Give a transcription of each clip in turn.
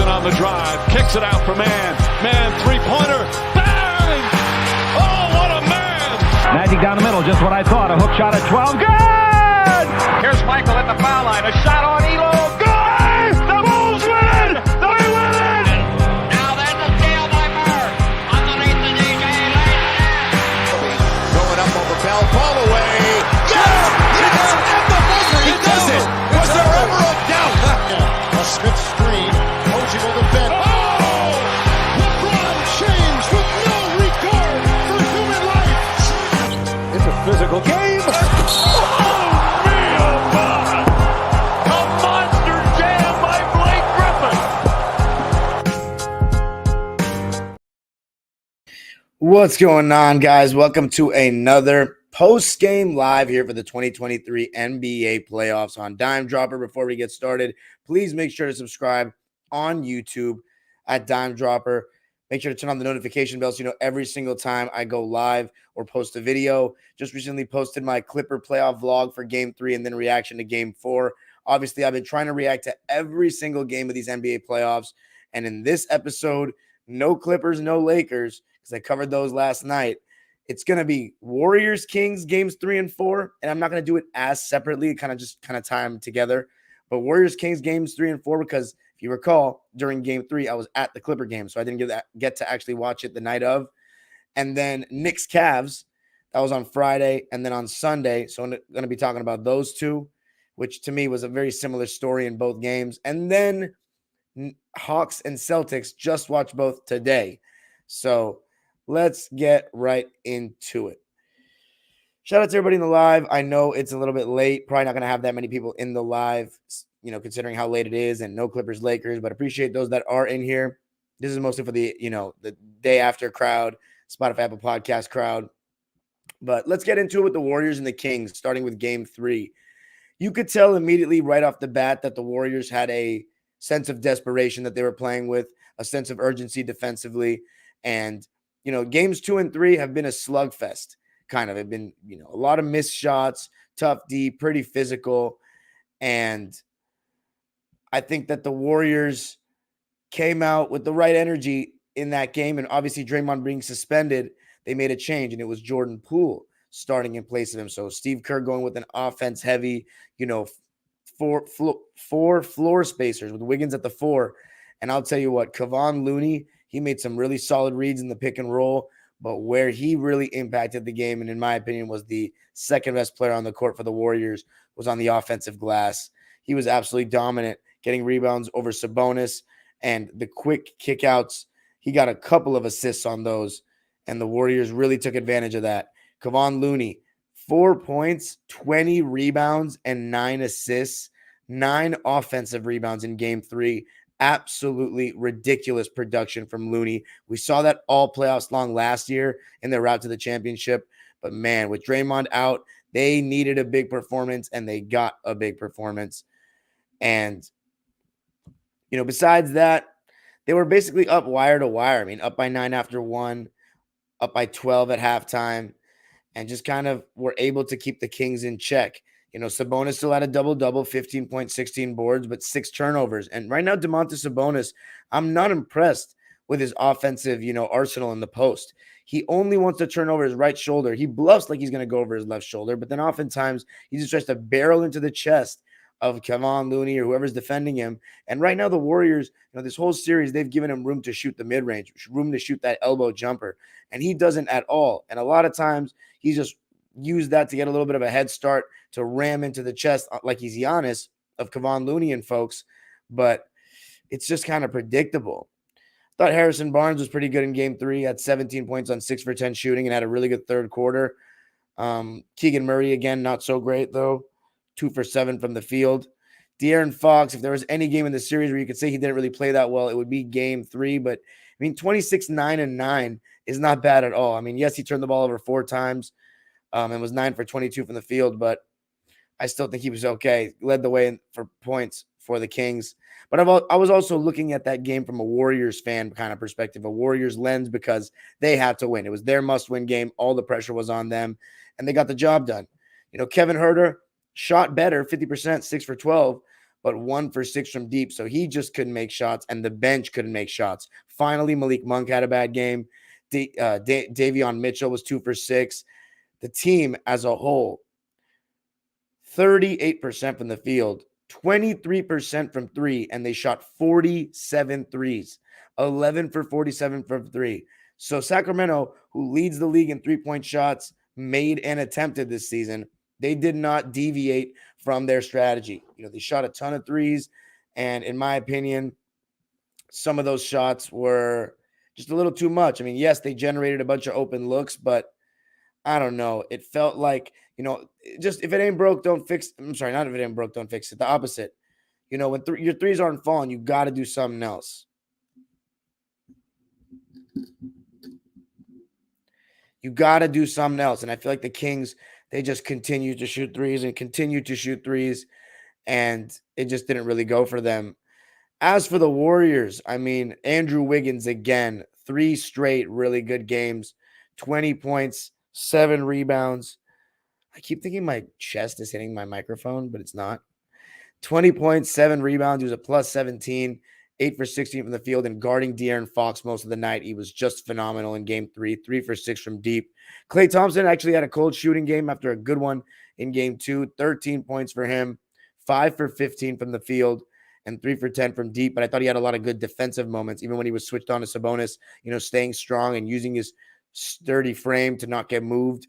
Jayson on the drive, kicks it out for man. Man, three-pointer, bang! Oh, what a man! Magic down the middle, just what I thought. A hook shot at 12, good! Here's Michael at the foul line, a shot on Elo, good! The Bulls win! They win it! Now there's a steal by Bird, underneath the DJ, going up over Bell, ball away. Yes! Yes! At the buzzer, he does it! Was there ever a doubt? A Smith screen, Posey will defend. Oh! LeBron James with no regard for human life. It's a physical game. Oh, me, oh, my. A monster jam by Blake Griffin. What's going on, guys? Welcome to another post-game live here for the 2023 NBA playoffs on Dime Dropper. Before we get started, please make sure to subscribe on YouTube at Dime Dropper. Make sure to turn on the notification bell so you know every single time I go live or post a video. Just recently posted my Clipper playoff vlog for Game 3 and then reaction to Game 4. Obviously, I've been trying to react to every single game of these NBA playoffs. And in this episode, no Clippers, no Lakers, because I covered those last night. It's going to be Warriors, Kings, games 3 and 4. And I'm not going to do it as separately, kind of tie them together. But Warriors, Kings, games 3 and 4, because if you recall, during game 3, I was at the Clipper game. So I didn't get to actually watch it the night of. And then Knicks Cavs, that was on Friday. And then on Sunday, so I'm going to be talking about those two, which to me was a very similar story in both games. And then Hawks and Celtics, just watched both today. So let's get right into it. Shout out to everybody in the live. I know it's a little bit late. Probably not going to have that many people in the live, considering how late it is and no Clippers, Lakers, but appreciate those that are in here. This is mostly for the, the day after crowd, Spotify, Apple Podcast crowd. But let's get into it with the Warriors and the Kings, starting with game 3. You could tell immediately right off the bat that the Warriors had a sense of desperation that they were playing with, a sense of urgency defensively. And, games 2 and 3 have been a slugfest. Kind of have been, a lot of missed shots, tough D, pretty physical. And I think that the Warriors came out with the right energy in that game. And obviously Draymond being suspended, they made a change, and it was Jordan Poole starting in place of him. So Steve Kerr going with an offense heavy, four floor spacers with Wiggins at the 4. And I'll tell you what, Kevon Looney, he made some really solid reads in the pick and roll. But where he really impacted the game, and in my opinion was the second best player on the court for the Warriors, was on the offensive glass. He was absolutely dominant, getting rebounds over Sabonis and the quick kickouts. He got a couple of assists on those, and the Warriors really took advantage of that. Kevon Looney, 4 points, 20 rebounds, and 9 assists, 9 offensive rebounds in game 3. Absolutely ridiculous production from Looney. We saw that all playoffs long last year in their route to the championship. But, man, with Draymond out, they needed a big performance, and they got a big performance. And, besides that, they were basically up wire to wire. I mean, up by 9 after 1, up by 12 at halftime, and just kind of were able to keep the Kings in check. Sabonis still had a double-double, 15.16 boards, but 6 turnovers. And right now, Domantas Sabonis, I'm not impressed with his offensive, arsenal in the post. He only wants to turn over his right shoulder. He bluffs like he's going to go over his left shoulder, but then oftentimes he just tries to barrel into the chest of Kevon Looney or whoever's defending him. And right now, the Warriors, this whole series, they've given him room to shoot the mid-range, room to shoot that elbow jumper, and he doesn't at all. And a lot of times, he's just used that to get a little bit of a head start to ram into the chest like he's Giannis of Kevon Looney and folks, but it's just kind of predictable. Thought Harrison Barnes was pretty good in game 3, had 17 points on 6 for 10 shooting and had a really good third quarter. Keegan Murray, again, not so great though, 2 for 7 from the field. De'Aaron Fox, if there was any game in the series where you could say he didn't really play that well, it would be game 3, but 26, 9, and 9 is not bad at all. Yes, he turned the ball over 4 times and was 9 for 22 from the field, but I still think he was okay. Led the way for points for the Kings. But I was also looking at that game from a Warriors fan kind of perspective, a Warriors lens, because they had to win. It was their must-win game. All the pressure was on them, and they got the job done. Kevin Huerter shot better, 50%, 6 for 12, but 1 for 6 from deep. So he just couldn't make shots, and the bench couldn't make shots. Finally, Malik Monk had a bad game. Davion Mitchell was 2 for 6. The team as a whole, 38% from the field, 23% from three, and they shot 47 threes, 11 for 47 from three. So Sacramento, who leads the league in three-point shots, made and attempted this season, they did not deviate from their strategy. They shot a ton of threes, and in my opinion, some of those shots were just a little too much. I mean, yes, they generated a bunch of open looks, but I don't know. It felt like, just if it ain't broke, don't fix it. I'm sorry, not if it ain't broke, don't fix it. The opposite. When your threes aren't falling, you got to do something else. You got to do something else. And I feel like the Kings, they just continue to shoot threes and continue to shoot threes, and it just didn't really go for them. As for the Warriors, I mean, Andrew Wiggins again, 3 straight really good games, 20 points, 7 rebounds. I keep thinking my chest is hitting my microphone, but it's not. 20 points, 7 rebounds. He was a plus 17, 8 for 16 from the field, and guarding De'Aaron Fox most of the night. He was just phenomenal in game 3, 3 for 6 from deep. Klay Thompson actually had a cold shooting game after a good one in game 2, 13 points for him, 5 for 15 from the field, and 3 for 10 from deep. But I thought he had a lot of good defensive moments, even when he was switched on to Sabonis, staying strong and using his sturdy frame to not get moved.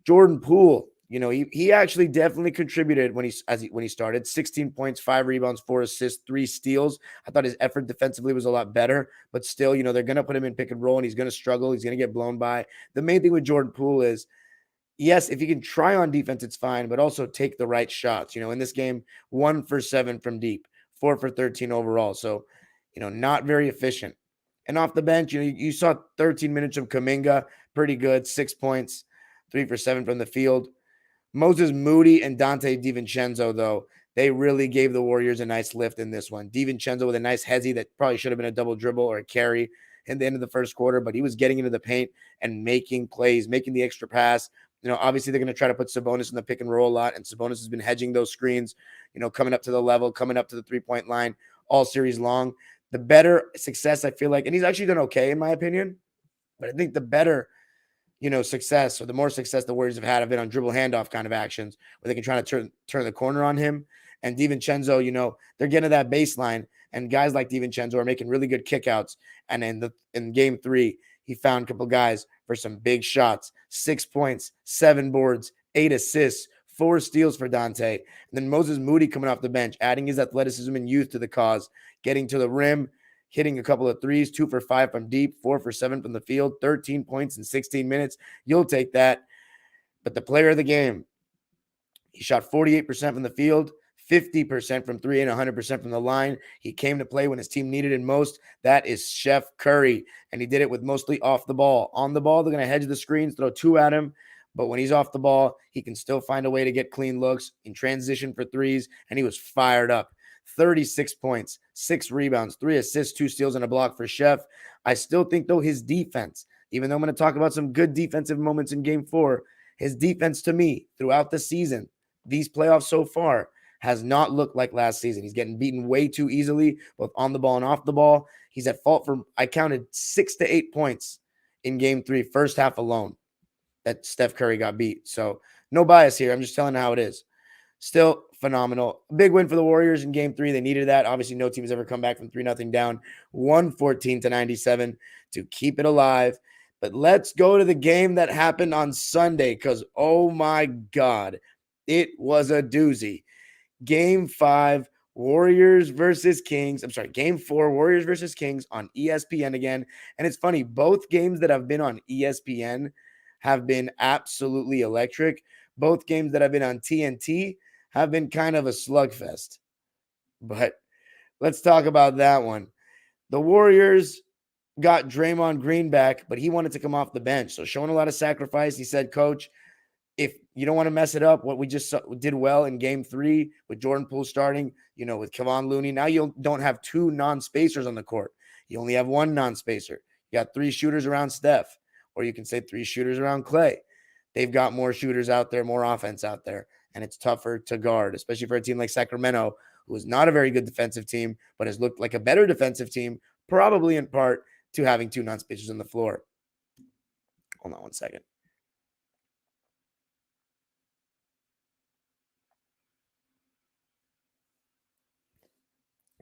Jordan Poole, he actually definitely contributed when he started. 16 points, 5 rebounds, 4 assists, 3 steals. I thought his effort defensively was a lot better, but still, they're going to put him in pick and roll, and he's going to struggle. He's going to get blown by. The main thing with Jordan Poole is, yes, if you can try on defense, it's fine, but also take the right shots. In this game, 1 for 7 from deep, 4 for 13 overall. So, not very efficient. And off the bench, you saw 13 minutes of Kuminga, pretty good, 6 points, 3 for 7 from the field. Moses Moody and Dante DiVincenzo, though, they really gave the Warriors a nice lift in this one. DiVincenzo with a nice hezzy that probably should have been a double dribble or a carry in the end of the first quarter, but he was getting into the paint and making plays, making the extra pass. Obviously they're going to try to put Sabonis in the pick and roll a lot, and Sabonis has been hedging those screens, coming up to the level, coming up to the three-point line all series long. The better success, I feel like, and he's actually done okay in my opinion, but I think the better success, or the more success the Warriors have been on dribble handoff kind of actions where they can try to turn the corner on him. And DiVincenzo, they're getting to that baseline, and guys like DiVincenzo are making really good kickouts. And in game 3, he found a couple guys for some big shots, 6 points, 7 boards, 8 assists, 4 steals for Dante. And then Moses Moody coming off the bench, adding his athleticism and youth to the cause, getting to the rim, hitting a couple of threes, 2 for 5 from deep, 4 for 7 from the field, 13 points in 16 minutes. You'll take that. But the player of the game, he shot 48% from the field, 50% from 3, and 100% from the line. He came to play when his team needed him most. That is Chef Curry, and he did it with mostly off the ball. On the ball, they're going to hedge the screens, throw 2 at him, but when he's off the ball, he can still find a way to get clean looks in transition for threes, and he was fired up. 36 points, 6 rebounds, 3 assists, 2 steals, and a block for Chef. I still think, though, his defense, even though I'm going to talk about some good defensive moments in game 4, his defense to me throughout the season, these playoffs so far, has not looked like last season. He's getting beaten way too easily, both on the ball and off the ball. He's at fault for, I counted 6 to 8 points in game 3, first half alone, that Steph Curry got beat. So no bias here. I'm just telling you how it is. Still phenomenal. Big win for the Warriors in game 3. They needed that. Obviously, no team has ever come back from 3-0 down, 114-97 to keep it alive. But let's go to the game that happened on Sunday, because, oh my God, it was a doozy. Game 5, Warriors versus Kings. I'm sorry, game 4, Warriors versus Kings on ESPN again. And it's funny, both games that have been on ESPN have been absolutely electric. Both games that have been on TNT have been kind of a slugfest. But let's talk about that one. The Warriors got Draymond Green back, but he wanted to come off the bench. So showing a lot of sacrifice. He said, Coach, if you don't want to mess it up, what we just did well in game 3 with Jordan Poole starting, with Kevon Looney, now you don't have 2 non-spacers on the court. You only have 1 non-spacer. You got 3 shooters around Steph, or you can say 3 shooters around Klay. They've got more shooters out there, more offense out there, and it's tougher to guard, especially for a team like Sacramento, who is not a very good defensive team, but has looked like a better defensive team, probably in part to having 2 nonce pitchers on the floor. Hold on one second.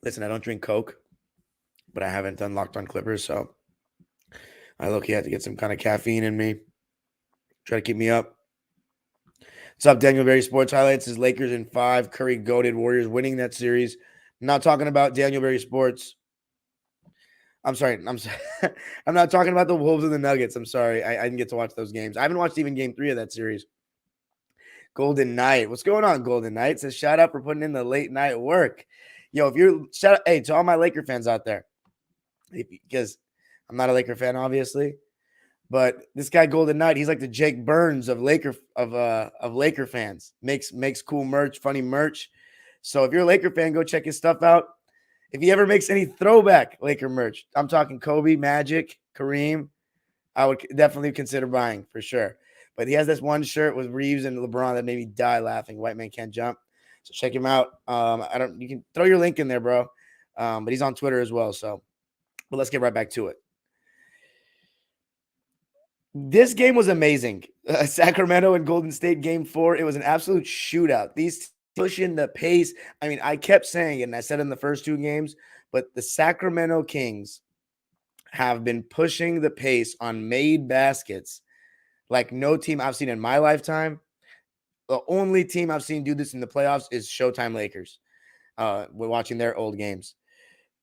Listen, I don't drink Coke, but I haven't done Locked On Clippers, so I low-key had to get some kind of caffeine in me. Try to keep me up. What's up, Daniel Berry Sports Highlights? Is Lakers in 5, Curry goated, Warriors winning that series. I'm not talking about Daniel Berry Sports. I'm sorry. I'm not talking about the Wolves and the Nuggets. I'm sorry. I didn't get to watch those games. I haven't watched even game 3 of that series. Golden Knight. What's going on, Golden Knight? Says shout out for putting in the late night work. Yo, if you're shout out, hey, to all my Laker fans out there, because I'm not a Laker fan, obviously, but this guy Golden Knight, he's like the Jake Burns of Laker fans. Makes cool merch, funny merch. So if you're a Laker fan, go check his stuff out. If he ever makes any throwback Laker merch, I'm talking Kobe, Magic, Kareem, I would definitely consider buying for sure. But he has this one shirt with Reeves and LeBron that made me die laughing. White Man Can't Jump. So check him out. You can throw your link in there, bro. But he's on Twitter as well. So, but let's get right back to it. This game was amazing. Sacramento and Golden State game 4. It was an absolute shootout. These pushing the pace. I mean, I kept saying it, and I said in the first 2 games, but the Sacramento Kings have been pushing the pace on made baskets like no team I've seen in my lifetime. The only team I've seen do this in the playoffs is Showtime Lakers. We're watching their old games.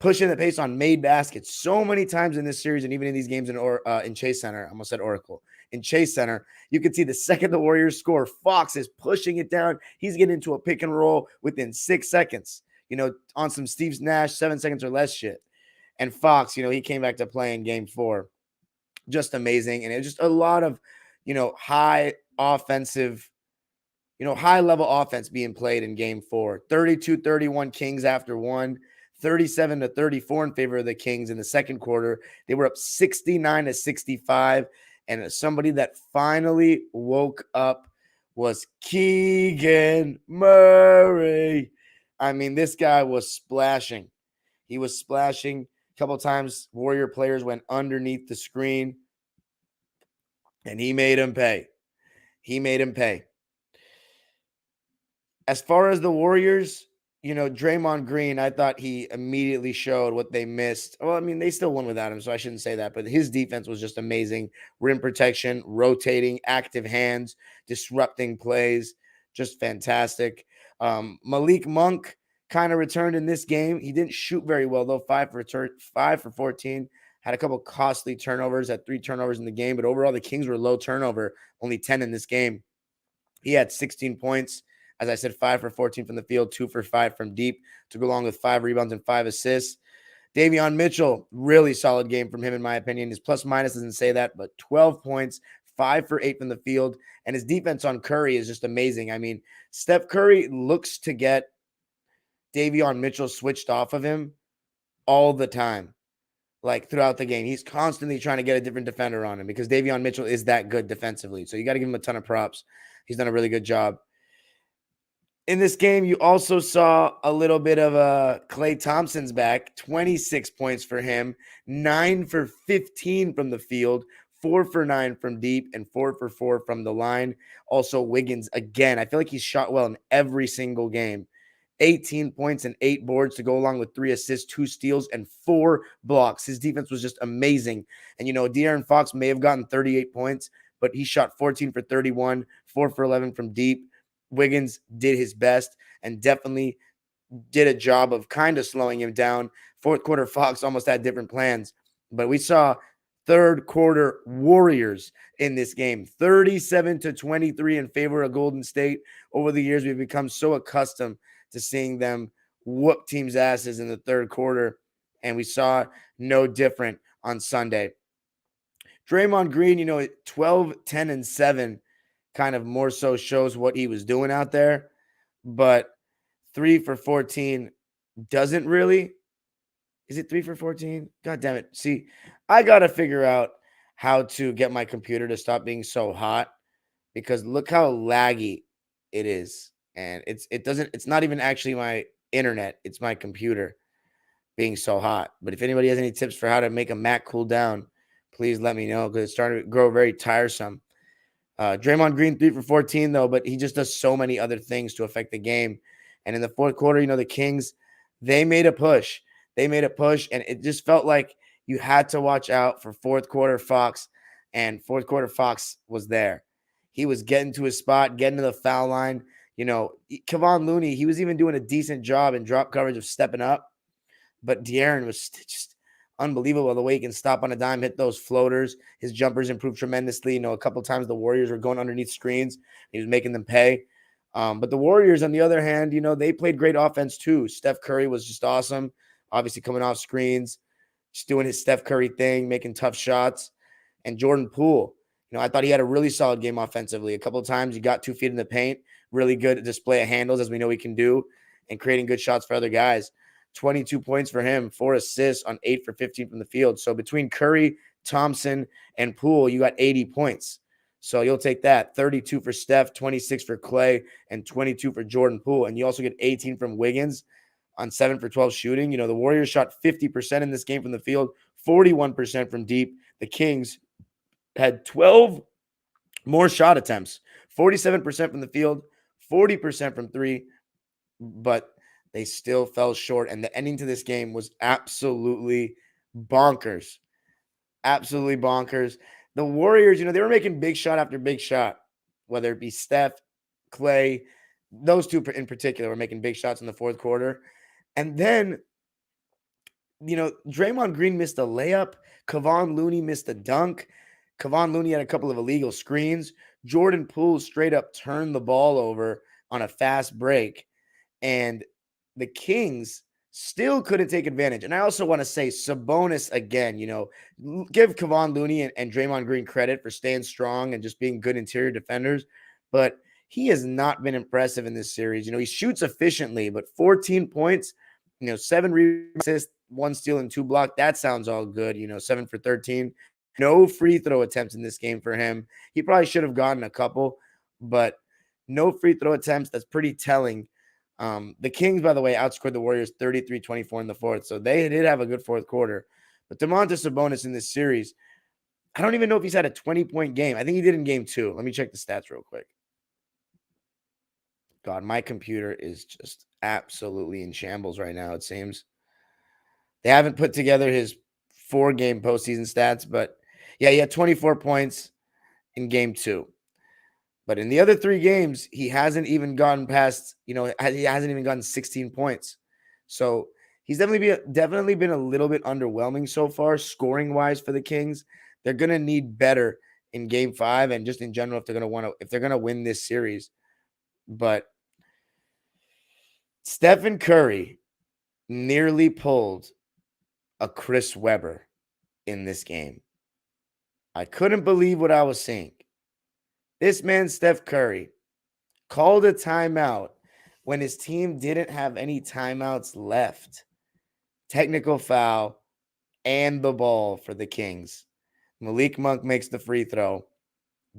Pushing the pace on made baskets so many times in this series and even in these games in Chase Center. I almost said Oracle. In Chase Center, you can see the second the Warriors score, Fox is pushing it down. He's getting into a pick and roll within 6 seconds, on some Steve Nash 7 seconds or less shit. And Fox, he came back to play in game 4. Just amazing. And it was just a lot of, high offensive, high-level offense being played in game 4. 32-31 Kings after 1. 37-34 in favor of the Kings in the second quarter. They were up 69-65. And somebody that finally woke up was Keegan Murray. I mean, this guy was splashing. He was splashing. A couple times, Warrior players went underneath the screen. And he made him pay. As far as the Warriors, Draymond Green, I thought he immediately showed what they missed. Well, I mean, they still won without him, so I shouldn't say that. But his defense was just amazing. Rim protection, rotating, active hands, disrupting plays, just fantastic. Malik Monk kind of returned in this game. He didn't shoot very well, though. 5 for 14. Had a couple costly turnovers, had 3 turnovers in the game. But overall, the Kings were low turnover, only 10 in this game. He had 16 points. As I said, 5 for 14 from the field, 2 for 5 from deep, to go along with 5 rebounds and 5 assists. Davion Mitchell, really solid game from him, in my opinion. His plus-minus doesn't say that, but 12 points, 5 for 8 from the field. And his defense on Curry is just amazing. I mean, Steph Curry looks to get Davion Mitchell switched off of him all the time, like throughout the game. He's constantly trying to get a different defender on him because Davion Mitchell is that good defensively. So you got to give him a ton of props. He's done a really good job. In this game, you also saw a little bit of Klay Thompson's back, 26 points for him, 9 for 15 from the field, 4 for 9 from deep, and 4 for 4 from the line. Also, Wiggins, again, I feel like he's shot well in every single game. 18 points and 8 boards to go along with 3 assists, 2 steals, and 4 blocks. His defense was just amazing. And, De'Aaron Fox may have gotten 38 points, but he shot 14 for 31, 4 for 11 from deep. Wiggins did his best and definitely did a job of kind of slowing him down. Fourth quarter, Fox almost had different plans, but we saw third quarter Warriors in this game, 37-23 in favor of Golden State. Over the years, we've become so accustomed to seeing them whoop teams' asses in the third quarter, and we saw no different on Sunday. Draymond Green, 12, 10, and 7 kind of more so shows what he was doing out there, but 3 for 14 doesn't really. Is it 3 for 14? God damn it. See, I got to figure out how to get my computer to stop being so hot because look how laggy it is. And it's not even actually internet. It's my computer being so hot. But if anybody has any tips for how to make a Mac cool down, please let me know because it's starting to grow very tiresome. Draymond Green 3 for 14 though, but he just does so many other things to affect the game. And in the fourth quarter, the Kings, they made a push. And it just felt like you had to watch out for fourth quarter Fox, and fourth quarter Fox was there. He was getting to his spot, getting to the foul line. Kevon Looney, he was even doing a decent job in drop coverage of stepping up, but De'Aaron was just unbelievable the way he can stop on a dime, hit those floaters. His jumpers improved tremendously. A couple times the Warriors were going underneath screens. He was making them pay. But the Warriors, on the other hand, they played great offense too. Steph Curry was just awesome, obviously coming off screens, just doing his Steph Curry thing, making tough shots. And Jordan Poole, I thought he had a really solid game offensively. A couple of times he got 2 feet in the paint, really good display of handles, as we know he can do, and creating good shots for other guys. 22 points for him, 4 assists on 8 for 15 from the field. So between Curry, Thompson, and Poole, you got 80 points. So you'll take that. 32 for Steph, 26 for Klay, and 22 for Jordan Poole. And you also get 18 from Wiggins on 7 for 12 shooting. The Warriors shot 50% in this game from the field, 41% from deep. The Kings had 12 more shot attempts, 47% from the field, 40% from 3, but they still fell short. And the ending to this game was absolutely bonkers. Absolutely bonkers. The Warriors, they were making big shot after big shot, whether it be Steph, Klay, those two in particular were making big shots in the fourth quarter. And then, Draymond Green missed a layup. Kevon Looney missed a dunk. Kevon Looney had a couple of illegal screens. Jordan Poole straight up turned the ball over on a fast break. And the Kings still couldn't take advantage. And I also want to say Sabonis again, give Kevon Looney and Draymond Green credit for staying strong and just being good interior defenders. But he has not been impressive in this series. He shoots efficiently, but 14 points, 7 assists, 1 steal and 2 block. That sounds all good. 7 for 13. No free throw attempts in this game for him. He probably should have gotten a couple, but no free throw attempts. That's pretty telling. The Kings, by the way, outscored the Warriors 33-24 in the fourth, so they did have a good fourth quarter. But Domantas Sabonis in this series, I don't even know if he's had a 20-point game. I think he did in game 2. Let me check the stats real quick. God, my computer is just absolutely in shambles right now, it seems. They haven't put together his 4-game postseason stats, but yeah, he had 24 points in game 2. But in the other 3 games, he hasn't even gotten past, he hasn't even gotten 16 points. So he's definitely been a little bit underwhelming so far, scoring-wise for the Kings. They're going to need better in game 5 and just in general if they're going to win this series. But Stephen Curry nearly pulled a Chris Webber in this game. I couldn't believe what I was seeing. This man, Steph Curry, called a timeout when his team didn't have any timeouts left. Technical foul and the ball for the Kings. Malik Monk makes the free throw.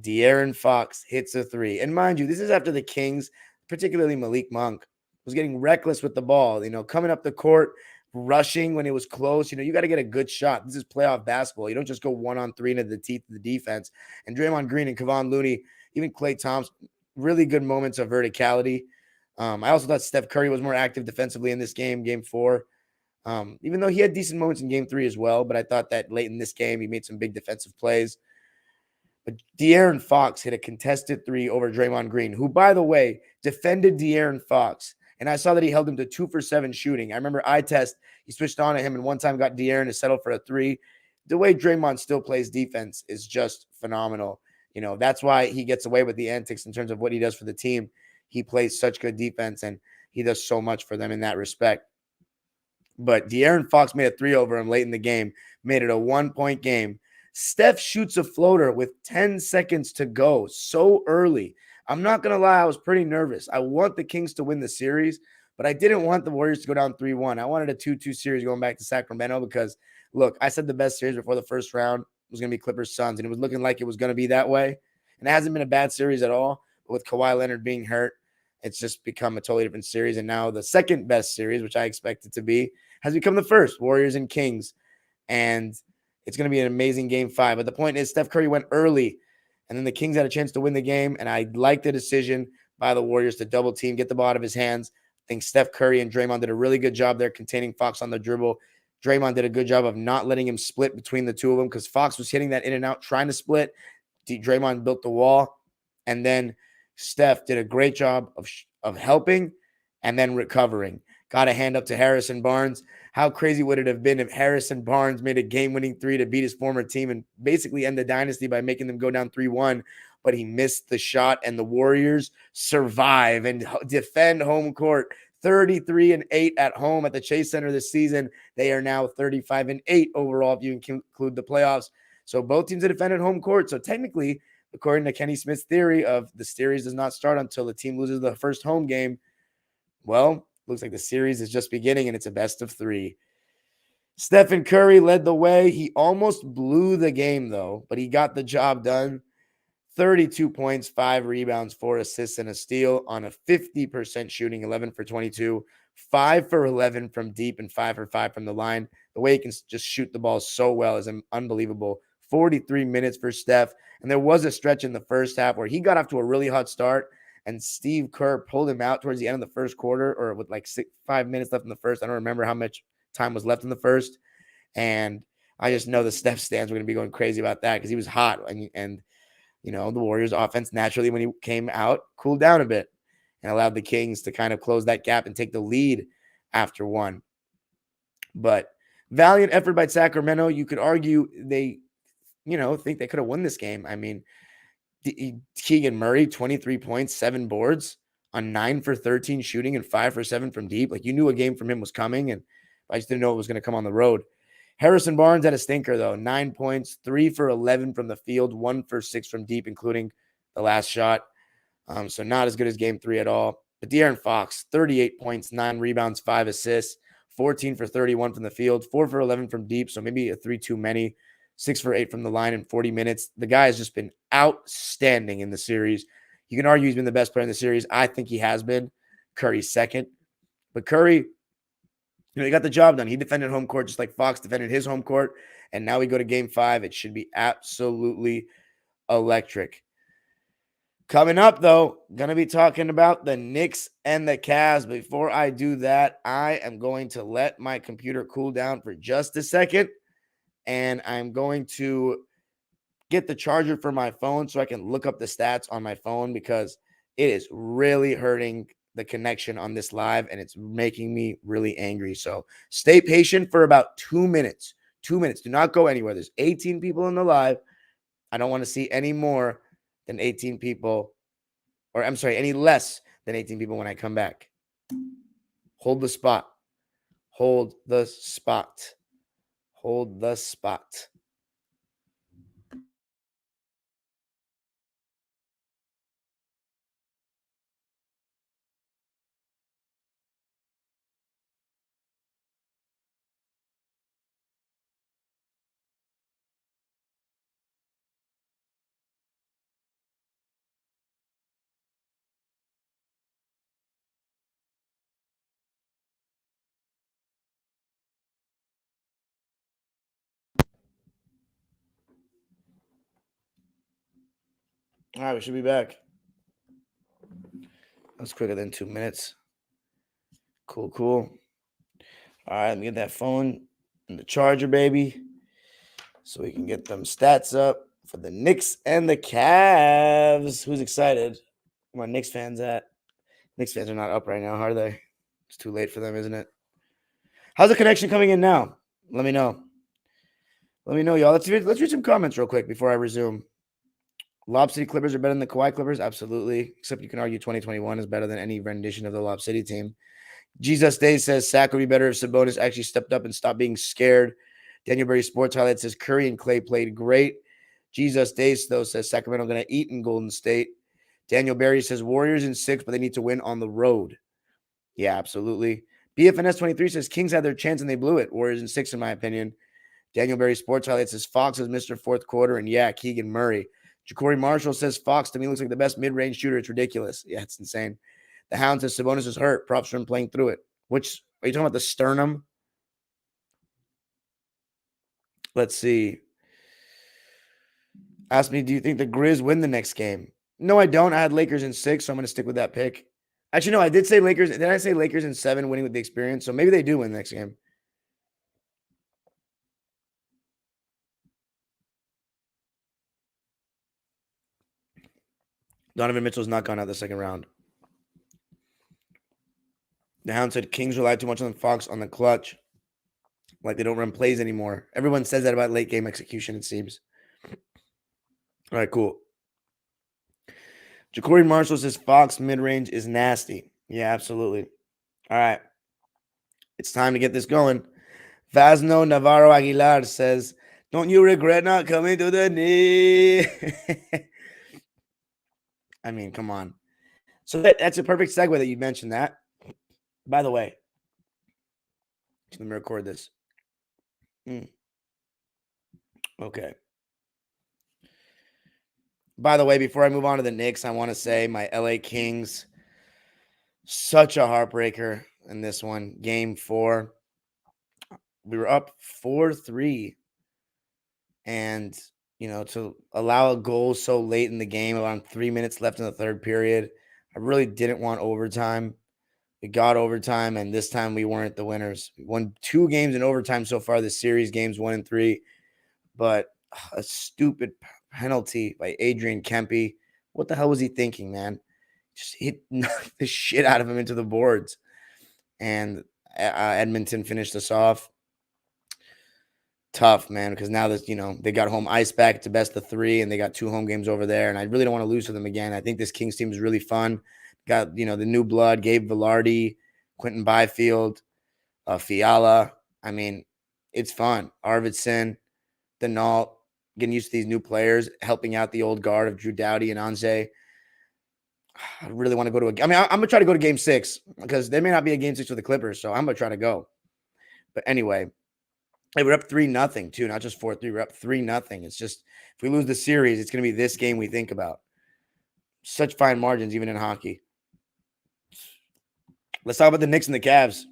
De'Aaron Fox hits a 3. And mind you, this is after the Kings, particularly Malik Monk, was getting reckless with the ball, coming up the court, rushing when it was close. You got to get a good shot. This is playoff basketball. You don't just go 1-on-3 into the teeth of the defense. And Draymond Green and Kevon Looney, even Klay Thompson, really good moments of verticality. I also thought Steph Curry was more active defensively in this game, game 4. Even though he had decent moments in game 3 as well, but I thought that late in this game, he made some big defensive plays. But De'Aaron Fox hit a contested 3 over Draymond Green, who, by the way, defended De'Aaron Fox. And I saw that he held him to 2 for 7 shooting. I remember he switched on to him and one time got De'Aaron to settle for a 3. The way Draymond still plays defense is just phenomenal. That's why he gets away with the antics in terms of what he does for the team. He plays such good defense and he does so much for them in that respect. But De'Aaron Fox made a 3 over him late in the game, made it a 1-point game. Steph shoots a floater with 10 seconds to go so early. I'm not going to lie, I was pretty nervous. I want the Kings to win the series, but I didn't want the Warriors to go down 3-1. I wanted a 2-2 series going back to Sacramento because, look, I said the best series before the first round was going to be Clippers-Suns, and it was looking like it was going to be that way. And it hasn't been a bad series at all, but with Kawhi Leonard being hurt, it's just become a totally different series. And now the second best series, which I expect it to be, has become the first, Warriors and Kings. And it's going to be an amazing game 5. But the point is, Steph Curry went early, and then the Kings had a chance to win the game. And I like the decision by the Warriors to double team, get the ball out of his hands. I think Steph Curry and Draymond did a really good job there containing Fox on the dribble. Draymond did a good job of not letting him split between the two of them because Fox was hitting that in and out, trying to split. Draymond built the wall. And then Steph did a great job of helping and then recovering. Got a hand up to Harrison Barnes. How crazy would it have been if Harrison Barnes made a game-winning 3 to beat his former team and basically end the dynasty by making them go down 3-1, but he missed the shot, and the Warriors survive and defend home court. 33-8 at home at the Chase Center this season. They are now 35-8 overall if you include the playoffs. So both teams have defended home court. So technically, according to Kenny Smith's theory of the series does not start until the team loses the first home game, well, looks like the series is just beginning and it's a best of 3. Stephen Curry led the way. He almost blew the game, though, but he got the job done. 32 points, 5 rebounds, 4 assists, and a steal on a 50% shooting, 11 for 22, 5 for 11 from deep, and 5 for 5 from the line. The way he can just shoot the ball so well is unbelievable. 43 minutes for Steph. And there was a stretch in the first half where he got off to a really hot start, and Steve Kerr pulled him out towards the end of the first quarter, or with like 5 minutes left in the first. I don't remember how much time was left in the first. And I just know the Steph stands were going to be going crazy about that because he was hot. And you know, the Warriors offense naturally, when he came out, cooled down a bit and allowed the Kings to kind of close that gap and take the lead after 1. But valiant effort by Sacramento. You could argue they, think they could have won this game. I mean, Keegan Murray, 23 points, 7 boards on 9 for 13 shooting and 5 for 7 from deep. Like, you knew a game from him was coming, and I just didn't know it was going to come on the road. Harrison Barnes had a stinker, though. 9 points, 3 for 11 from the field, 1 for 6 from deep, including the last shot. So not as good as game 3 at all. But De'Aaron Fox, 38 points, 9 rebounds, 5 assists, 14 for 31 from the field, 4 for 11 from deep, so maybe a 3 too many, 6 for 8 from the line in 40 minutes. The guy has just been outstanding in the series. You can argue he's been the best player in the series. I think he has been. Curry's second. But Curry, he got the job done. He defended home court just like Fox defended his home court. And now we go to game 5. It should be absolutely electric. Coming up, though, going to be talking about the Knicks and the Cavs. Before I do that, I am going to let my computer cool down for just a second. And I'm going to get the charger for my phone so I can look up the stats on my phone because it is really hurting the connection on this live, and it's making me really angry. So stay patient for about 2 minutes. 2 minutes. Do not go anywhere. There's 18 people in the live. I don't want to see any more than 18 people, or I'm sorry, any less than 18 people when I come back. Hold the spot. Hold the spot. Hold the spot. All right, we should be back. That's quicker than 2 minutes. Cool. All right, let me get that phone and the charger, baby, so we can get them stats up for the Knicks and the Cavs. Who's excited? Where my Knicks fans at? Knicks fans are not up right now, are they? It's too late for them, isn't it? How's the connection coming in now? Let me know. Y'all. Let's read some comments real quick before I resume. Lob City Clippers are better than the Kawhi Clippers? Absolutely. Except you can argue 2021 is better than any rendition of the Lob City team. Jesus Day says Sac would be better if Sabonis actually stepped up and stopped being scared. Daniel Berry Sports Highlight says Curry and Klay played great. Jesus Days, though, says Sacramento going to eat in Golden State. Daniel Berry says Warriors in 6, but they need to win on the road. Yeah, absolutely. BFNS23 says Kings had their chance and they blew it. Warriors in 6, in my opinion. Daniel Berry Sports Highlight says Fox is Mr. Fourth Quarter, and yeah, Keegan Murray. Ja'Cory Marshall says Fox to me looks like the best mid-range shooter. It's ridiculous. Yeah, it's insane. The Hound says Sabonis is hurt. Props for him playing through it. Which, are you talking about the sternum? Let's see. Ask me, do you think the Grizz win the next game? No, I don't. I had Lakers in 6, so I'm going to stick with that pick. Actually, no, I did say Lakers. Did I say Lakers in 7 winning with the experience? So maybe they do win the next game. Donovan Mitchell's not gone out the second round. The Hound said Kings rely too much on Fox on the clutch. Like they don't run plays anymore. Everyone says that about late game execution, it seems. All right, cool. Ja'Cory Marshall says Fox mid-range is nasty. Yeah, absolutely. All right. It's time to get this going. Vasno Navarro Aguilar says, don't you regret not coming to the knee? I mean, come on. So that's a perfect segue that you mentioned that. By the way, let me record this. Okay. By the way, before I move on to the Knicks, I want to say my LA Kings, such a heartbreaker in this one. Game 4. We were up 4-3. And, to allow a goal so late in the game, around 3 minutes left in the third period, I really didn't want overtime. We got overtime, and this time we weren't the winners. We won 2 games in overtime so far this series, games 1 and 3. But a stupid penalty by Adrian Kempe. What the hell was he thinking, man? Just knocked the shit out of him into the boards. And Edmonton finished us off. Tough, man, because now that, they got home ice back. It's a best of 3, and they got 2 home games over there. And I really don't want to lose to them again. I think this Kings team is really fun. Got, the new blood, Gabe Velarde, Quentin Byfield, Fiala. I mean, it's fun. Arvidsson, Denault, getting used to these new players, helping out the old guard of Drew Doughty and Anze. I really want to go to I'm going to try to go to game 6 because there may not be a game 6 with the Clippers, so I'm going to try to go. But anyway, hey, we're up 3-0 too, not just 4-3. We're up 3-0. It's just, if we lose the series, it's going to be this game we think about. Such fine margins, even in hockey. Let's talk about the Knicks and the Cavs.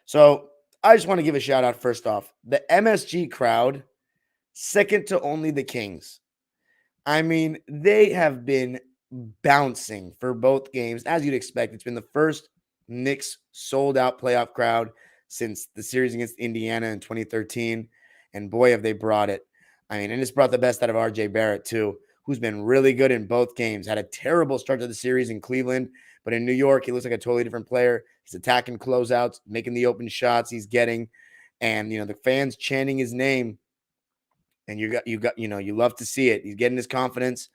So I just want to give a shout out first off. The MSG crowd, second to only the Kings. I mean, they have been bouncing for both games. As you'd expect, it's been the first Knicks sold-out playoff crowd since the series against Indiana in 2013. And boy, have they brought it. I mean, and it's brought the best out of RJ Barrett too, who's been really good in both games. Had a terrible start to the series in Cleveland, but in New York, he looks like a totally different player. He's attacking closeouts, making the open shots he's getting. And, the fans chanting his name. And you love to see it. He's getting his confidence.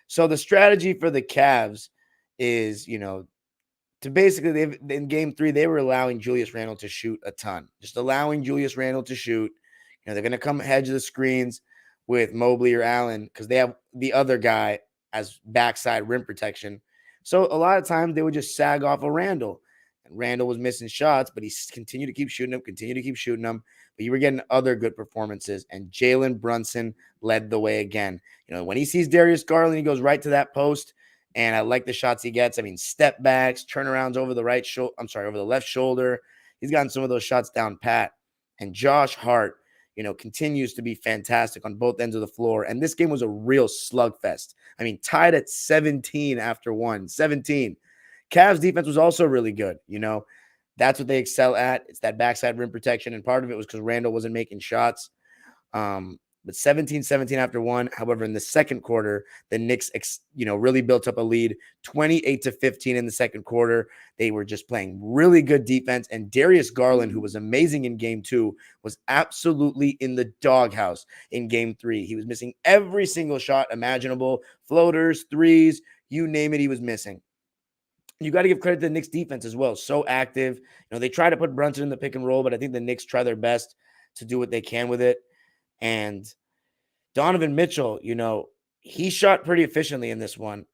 So the strategy for the Cavs is, to basically, in game 3, they were allowing Julius Randle to shoot a ton. Just allowing Julius Randle to shoot. They're going to come hedge the screens with Mobley or Allen because they have the other guy as backside rim protection. So a lot of times they would just sag off of Randle. And Randle was missing shots, but he continued to keep shooting them, But you were getting other good performances. And Jalen Brunson led the way again. When he sees Darius Garland, he goes right to that post. And I like the shots he gets. I mean, step backs, turnarounds over the over the left shoulder. He's gotten some of those shots down pat. And Josh Hart, continues to be fantastic on both ends of the floor. And this game was a real slugfest. I mean, tied at 17 after 1. 17. Cavs defense was also really good. That's what they excel at. It's that backside rim protection. And part of it was because Randle wasn't making shots. But 17-17 after 1. However, in the second quarter, the Knicks, really built up a lead, 28-15 in the second quarter. They were just playing really good defense. And Darius Garland, who was amazing in game 2, was absolutely in the doghouse in game 3. He was missing every single shot imaginable, floaters, threes, you name it, he was missing. You got to give credit to the Knicks defense as well. So active. They try to put Brunson in the pick and roll, but I think the Knicks try their best to do what they can with it. And Donovan Mitchell, he shot pretty efficiently in this one.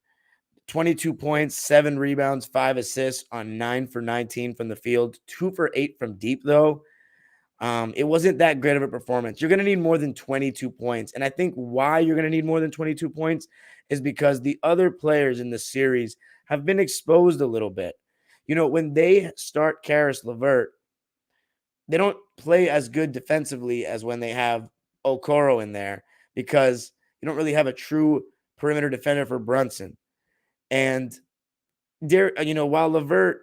22 points, 7 rebounds, 5 assists on 9 for 19 from the field, 2 for 8 from deep, though. It wasn't that great of a performance. You're going to need more than 22 points. And I think why you're going to need more than 22 points is because the other players in the series have been exposed a little bit. When they start Karis LeVert, they don't play as good defensively as when they have Okoro in there because you don't really have a true perimeter defender for Brunson. And while LeVert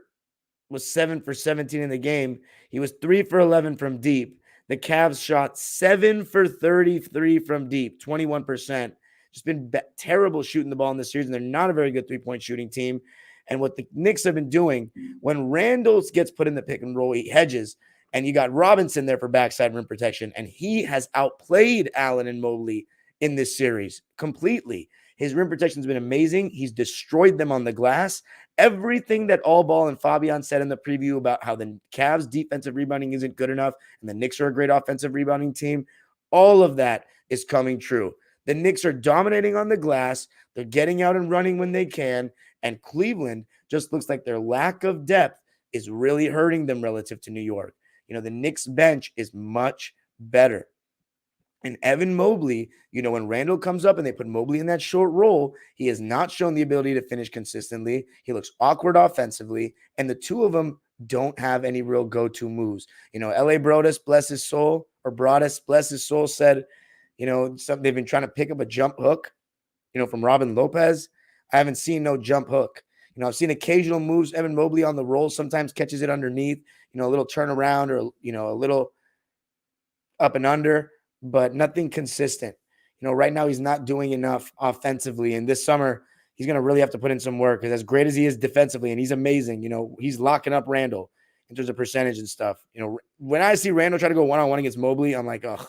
was 7 for 17 in the game, he was 3 for 11 from deep. The Cavs shot 7 for 33 from deep, 21%. Just been terrible shooting the ball in this series, and they're not a very good three-point shooting team. And what the Knicks have been doing, when Randle gets put in the pick and roll, he hedges, and you got Robinson there for backside rim protection, and he has outplayed Allen and Mobley in this series completely. His rim protection has been amazing. He's destroyed them on the glass. Everything that All Ball and Fabian said in the preview about how the Cavs' defensive rebounding isn't good enough and the Knicks are a great offensive rebounding team, all of that is coming true. The Knicks are dominating on the glass. They're getting out and running when they can. And Cleveland just looks like their lack of depth is really hurting them relative to New York. The Knicks bench is much better. And Evan Mobley, when Randle comes up and they put Mobley in that short role, he has not shown the ability to finish consistently. He looks awkward offensively. And the two of them don't have any real go-to moves. L.A. Broadus, bless his soul, said, they've been trying to pick up a jump hook, from Robin Lopez. I haven't seen no jump hook. I've seen occasional moves. Evan Mobley on the roll sometimes catches it underneath, a little turnaround or, a little up and under, but nothing consistent. Right now he's not doing enough offensively. And this summer, he's going to really have to put in some work because as great as he is defensively, and he's amazing, he's locking up Randle in terms of percentage and stuff. When I see Randle try to go one-on-one against Mobley, I'm like, ugh.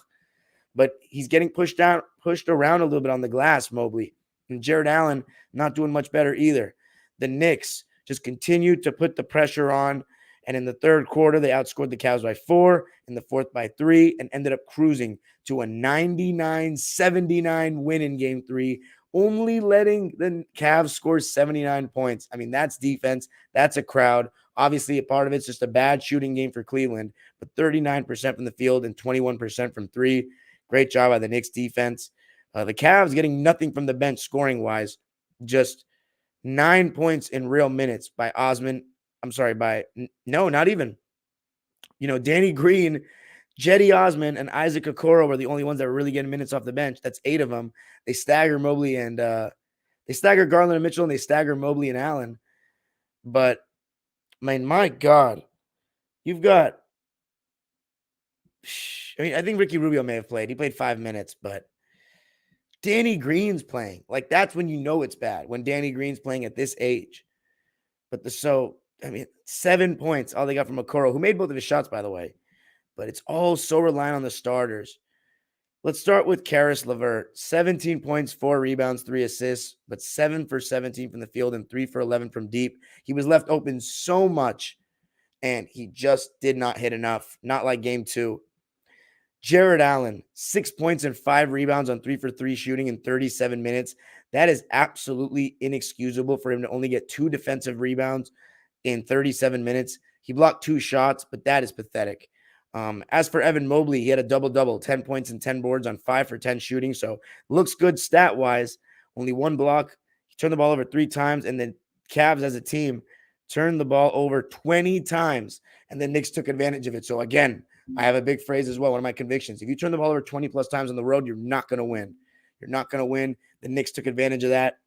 But he's getting pushed around a little bit on the glass, Mobley. And Jared Allen not doing much better either. The Knicks just continued to put the pressure on. And in the third quarter, they outscored the Cavs by 4, in the fourth by 3, and ended up cruising to a 99-79 win in Game 3, only letting the Cavs score 79 points. I mean, that's defense. That's a crowd. Obviously, a part of it's just a bad shooting game for Cleveland, but 39% from the field and 21% from 3. Great job by the Knicks defense. The Cavs getting nothing from the bench scoring-wise, just 9 points in real minutes by Osman. Not even. Danny Green, Jetty Osman, and Isaac Okoro were the only ones that were really getting minutes off the bench. That's 8 of them. They stagger Mobley and they stagger Garland and Mitchell, and they stagger Mobley and Allen. But, my God, you've got I think Ricky Rubio may have played. He played 5 minutes, but Danny Green's playing. That's when you know it's bad, when Danny Green's playing at this age. But 7 points, all they got from Okoro, who made both of his shots, by the way. But it's all so reliant on the starters. Let's start with Karis LeVert. 17 points, 4 rebounds, 3 assists, but 7 for 17 from the field and 3 for 11 from deep. He was left open so much, and he just did not hit enough. Not like Game 2. Jared Allen, 6 points and 5 rebounds on 3 for 3 shooting in 37 minutes. That is absolutely inexcusable for him to only get 2 defensive rebounds in 37 minutes. He blocked 2 shots, but that is pathetic. As for Evan Mobley, he had a double-double, 10 points and 10 boards on 5 for 10 shooting, so looks good stat-wise. Only 1 block. He turned the ball over 3 times, and the Cavs as a team turned the ball over 20 times, and the Knicks took advantage of it. So, again, I have a big phrase as well, one of my convictions. If you turn the ball over 20-plus times on the road, you're not going to win. You're not going to win. The Knicks took advantage of that,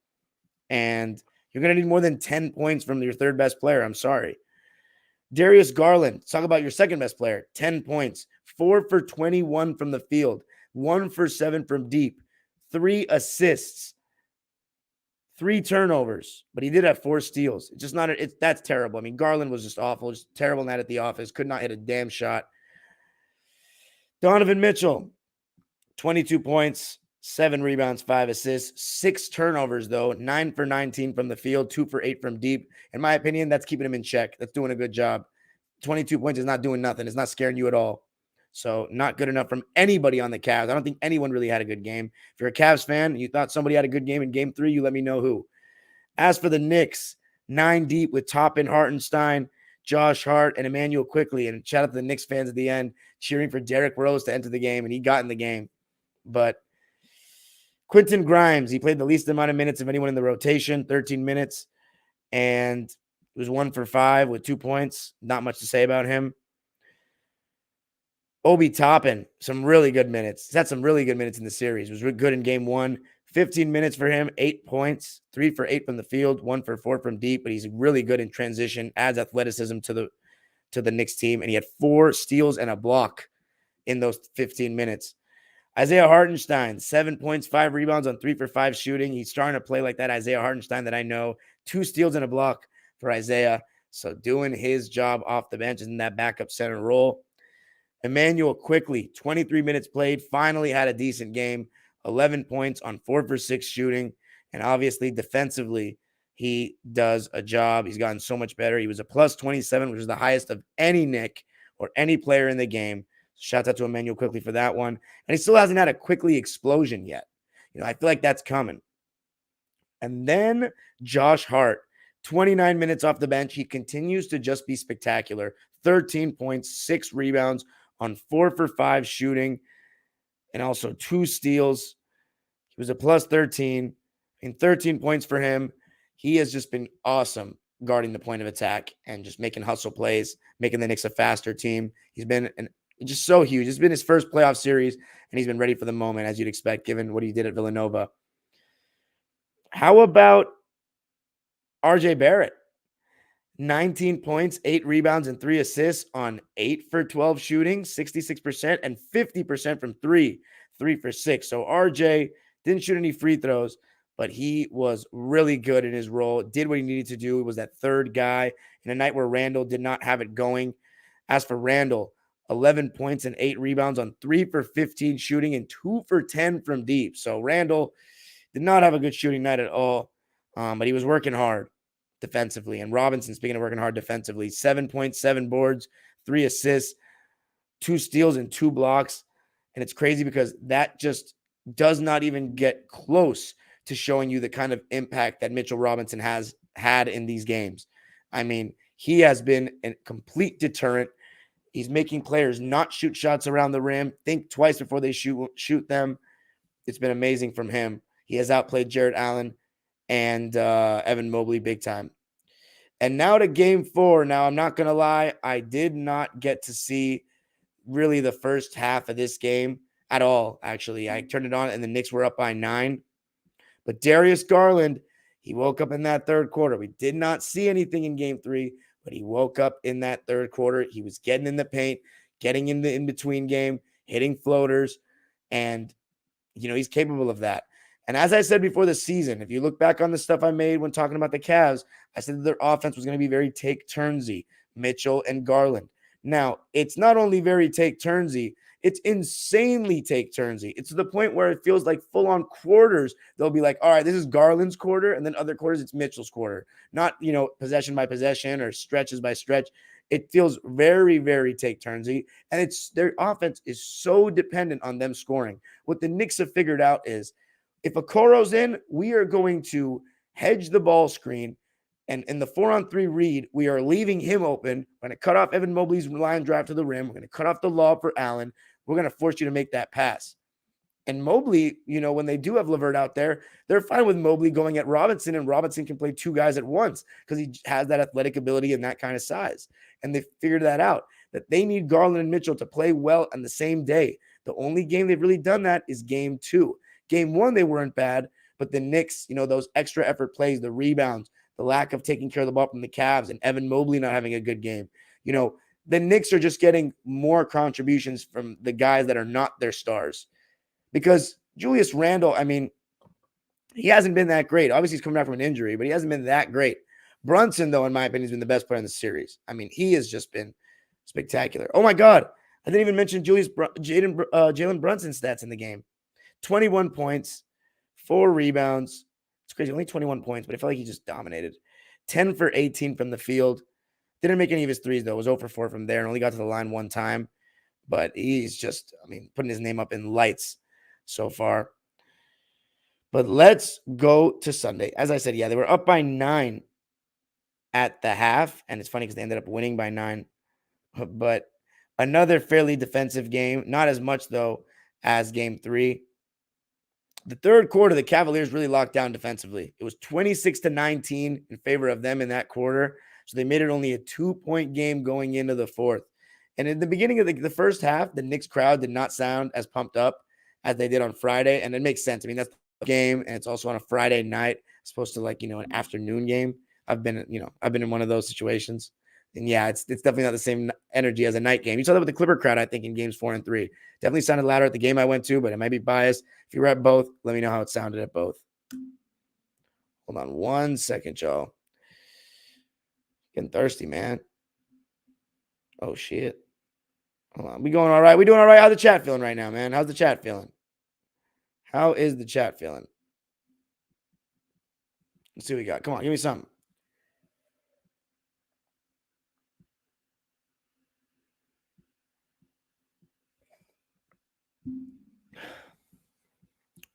and you're going to need more than 10 points from your third-best player. I'm sorry. Darius Garland, talk about your second-best player, 10 points, 4 for 21 from the field, 1 for 7 from deep, 3 assists, 3 turnovers, but he did have 4 steals. It's just not – that's terrible. Garland was just awful, just terrible night at the office, could not hit a damn shot. Donovan Mitchell, 22 points, 7 rebounds, 5 assists, 6 turnovers, though, 9 for 19 from the field, 2 for 8 from deep. In my opinion, that's keeping him in check. That's doing a good job. 22 points is not doing nothing. It's not scaring you at all. So not good enough from anybody on the Cavs. I don't think anyone really had a good game. If you're a Cavs fan and you thought somebody had a good game in Game 3, you let me know who. As for the Knicks, 9 deep with Toppin, Hartenstein, Josh Hart, and Emmanuel Quickley. And shout out to the Knicks fans at the end, cheering for Derrick Rose to enter the game, and he got in the game. But Quentin Grimes, he played the least amount of minutes of anyone in the rotation, 13 minutes. and it was 1 for 5 with 2 points. Not much to say about him. Obi Toppin, some really good minutes. He's had some really good minutes in the series. Was really good in game 1. 15 minutes for him, 8 points, 3 for 8 from the field, 1 for 4 from deep, but he's really good in transition, adds athleticism to the Knicks team, and he had 4 steals and a block in those 15 minutes. Isaiah Hartenstein, 7 points, 5 rebounds on 3 for 5 shooting. He's starting to play like that Isaiah Hartenstein that I know. 2 steals and a block for Isaiah. So doing his job off the bench in that backup center role. Emmanuel quickly, 23 minutes played, finally had a decent game, 11 points on 4 for 6 shooting. And obviously defensively, he does a job. He's gotten so much better. He was a plus 27, which is the highest of any Knick or any player in the game. Shout out to Emmanuel quickly for that one. And he still hasn't had a quickly explosion yet. I feel like that's coming. And then Josh Hart, 29 minutes off the bench. He continues to just be spectacular. 13 points, 6 rebounds on 4 for 5 shooting, and also 2 steals. He was a plus 13 and 13 points for him. He has just been awesome guarding the point of attack and just making hustle plays, making the Knicks a faster team. He's been just so huge. It's been his first playoff series, and he's been ready for the moment, as you'd expect, given what he did at Villanova. How about RJ Barrett? 19 points, 8 rebounds, and 3 assists on 8 for 12 shooting, 66%, and 50% from 3 for 6. So RJ didn't shoot any free throws, but he was really good in his role, did what he needed to do. He was that third guy in a night where Randle did not have it going. As for Randle, 11 points and 8 rebounds on 3 for 15 shooting and 2 for 10 from deep. So Randle did not have a good shooting night at all, but he was working hard defensively. And Robinson, speaking of working hard defensively, 7 points, 7 boards, 3 assists, 2 steals, and 2 blocks. And it's crazy because that just does not even get close to showing you the kind of impact that Mitchell Robinson has had in these games. I mean, he has been a complete deterrent. He's making players not shoot shots around the rim, think twice before they shoot them. It's been amazing from him. He has outplayed Jared Allen and Evan Mobley big time. And now to game 4. Now, I'm not going to lie. I did not get to see really the first half of this game at all, actually. I turned it on, and the Knicks were up by 9. But Darius Garland, he woke up in that third quarter. We did not see anything in game 3, but he woke up in that third quarter. He was getting in the paint, getting in the in-between game, hitting floaters, and, he's capable of that. And as I said before the season, if you look back on the stuff I made when talking about the Cavs, I said that their offense was going to be very take-turnsy, Mitchell and Garland. Now, it's not only very take-turnsy, it's insanely take-turnsy. It's to the point where it feels like full-on quarters. They'll be like, all right, this is Garland's quarter, and then other quarters, it's Mitchell's quarter. Not, possession by possession or stretches by stretch. It feels very, very take-turnsy, and their offense is so dependent on them scoring. What the Knicks have figured out is, if Okoro's in, we are going to hedge the ball screen, and in the 4-on-3 read, we are leaving him open. We're going to cut off Evan Mobley's line drive to the rim. We're going to cut off the lob for Allen. We're going to force you to make that pass. And Mobley, when they do have LeVert out there, they're fine with Mobley going at Robinson, and Robinson can play 2 guys at once because he has that athletic ability and that kind of size. And they figured that out, that they need Garland and Mitchell to play well on the same day. The only game they've really done that is game 2. Game 1, they weren't bad, but the Knicks, those extra effort plays, the rebounds, the lack of taking care of the ball from the Cavs, and Evan Mobley not having a good game. The Knicks are just getting more contributions from the guys that are not their stars. Because Julius Randle, he hasn't been that great. Obviously, he's coming back from an injury, but he hasn't been that great. Brunson, though, in my opinion, has been the best player in the series. He has just been spectacular. Oh, my God. I didn't even mention Jalen Brunson's stats in the game. 21 points, 4 rebounds. It's crazy. Only 21 points, but I felt like he just dominated. 10 for 18 from the field. Didn't make any of his threes, though. Was 0 for 4 from there and only got to the line 1 time. But he's just, putting his name up in lights so far. But let's go to Sunday. As I said, they were up by 9 at the half. And it's funny because they ended up winning by 9. But another fairly defensive game. Not as much, though, as game 3. The third quarter, the Cavaliers really locked down defensively. It was 26-19 in favor of them in that quarter. So they made it only a 2-point game going into the fourth. And in the beginning of the first half, the Knicks crowd did not sound as pumped up as they did on Friday. And it makes sense. I mean, that's the game, and it's also on a Friday night, as opposed to an afternoon game. I've been in one of those situations. And yeah, it's definitely not the same energy as a night game. You saw that with the Clipper crowd, I think, in games 4 and 3. Definitely sounded louder at the game I went to, but it might be biased. If you were at both, let me know how it sounded at both. Hold on 1 second, y'all. Getting thirsty, man. Oh, shit. Hold on. We going all right? We doing all right? How's the chat feeling right now, man? How's the chat feeling? How is the chat feeling? Let's see what we got. Come on, give me something.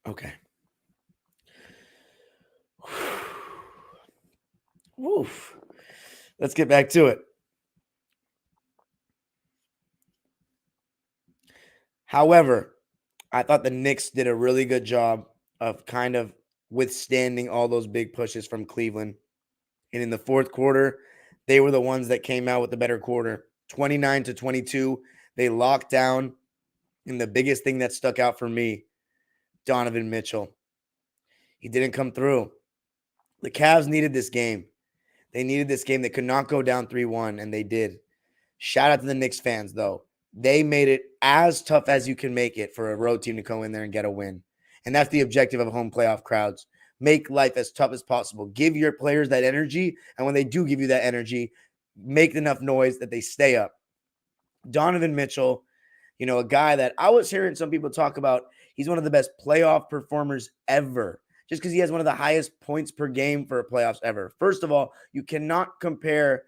Okay. Woof. Let's get back to it. However, I thought the Knicks did a really good job of kind of withstanding all those big pushes from Cleveland. And in the fourth quarter, they were the ones that came out with the better quarter. 29-22. They locked down. And the biggest thing that stuck out for me, Donovan Mitchell. He didn't come through. The Cavs needed this game. They needed this game. They could not go down 3-1, and they did. Shout out to the Knicks fans, though. They made it as tough as you can make it for a road team to go in there and get a win. And that's the objective of home playoff crowds. Make life as tough as possible. Give your players that energy, and when they do give you that energy, make enough noise that they stay up. Donovan Mitchell, a guy that I was hearing some people talk about, he's one of the best playoff performers ever, just because he has one of the highest points per game for playoffs ever. First of all, you cannot compare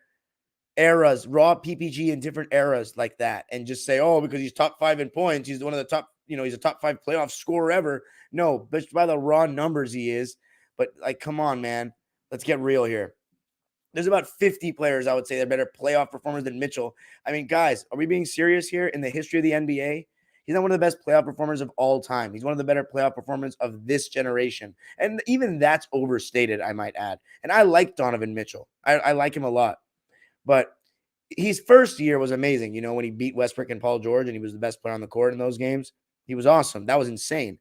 eras, raw PPG in different eras like that and just say, oh, because he's top 5 in points, he's one of the top, he's a top 5 playoff scorer ever. No, but by the raw numbers he is. But come on, man, let's get real here. There's about 50 players, I would say, that are better playoff performers than Mitchell. I mean, guys, are we being serious here? In the history of the NBA, he's not one of the best playoff performers of all time. He's one of the better playoff performers of this generation. And even that's overstated, I might add. And I like Donovan Mitchell. I like him a lot. But his first year was amazing. When he beat Westbrook and Paul George and he was the best player on the court in those games, he was awesome. That was insane.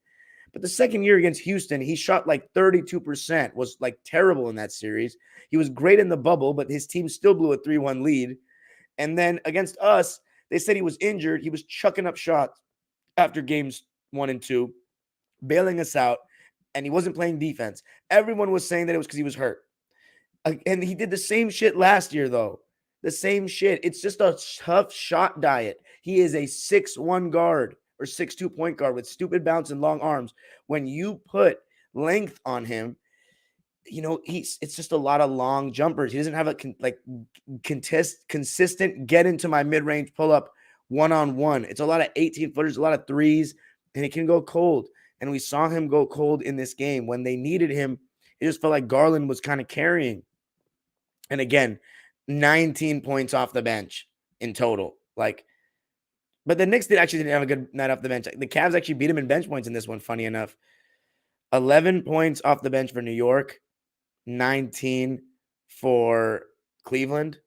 But the second year against Houston, he shot like 32%, was like terrible in that series. He was great in the bubble, but his team still blew a 3-1 lead. And then against us, they said he was injured. He was chucking up shots after games 1 and 2, bailing us out, and he wasn't playing defense. Everyone was saying that it was because he was hurt. And he did the same shit last year, though. The same shit. It's just a tough shot diet. He is a 6'1 guard or 6'2 point guard with stupid bounce and long arms. When you put length on him, it's just a lot of long jumpers. He doesn't have a consistent get into my mid-range pull-up one-on-one. It's a lot of 18-footers, a lot of threes, and it can go cold. And we saw him go cold in this game. When they needed him, it just felt like Garland was kind of carrying. And again, 19 points off the bench in total. But the Knicks didn't have a good night off the bench. The Cavs actually beat him in bench points in this one, funny enough. 11 points off the bench for New York, 19 for Cleveland.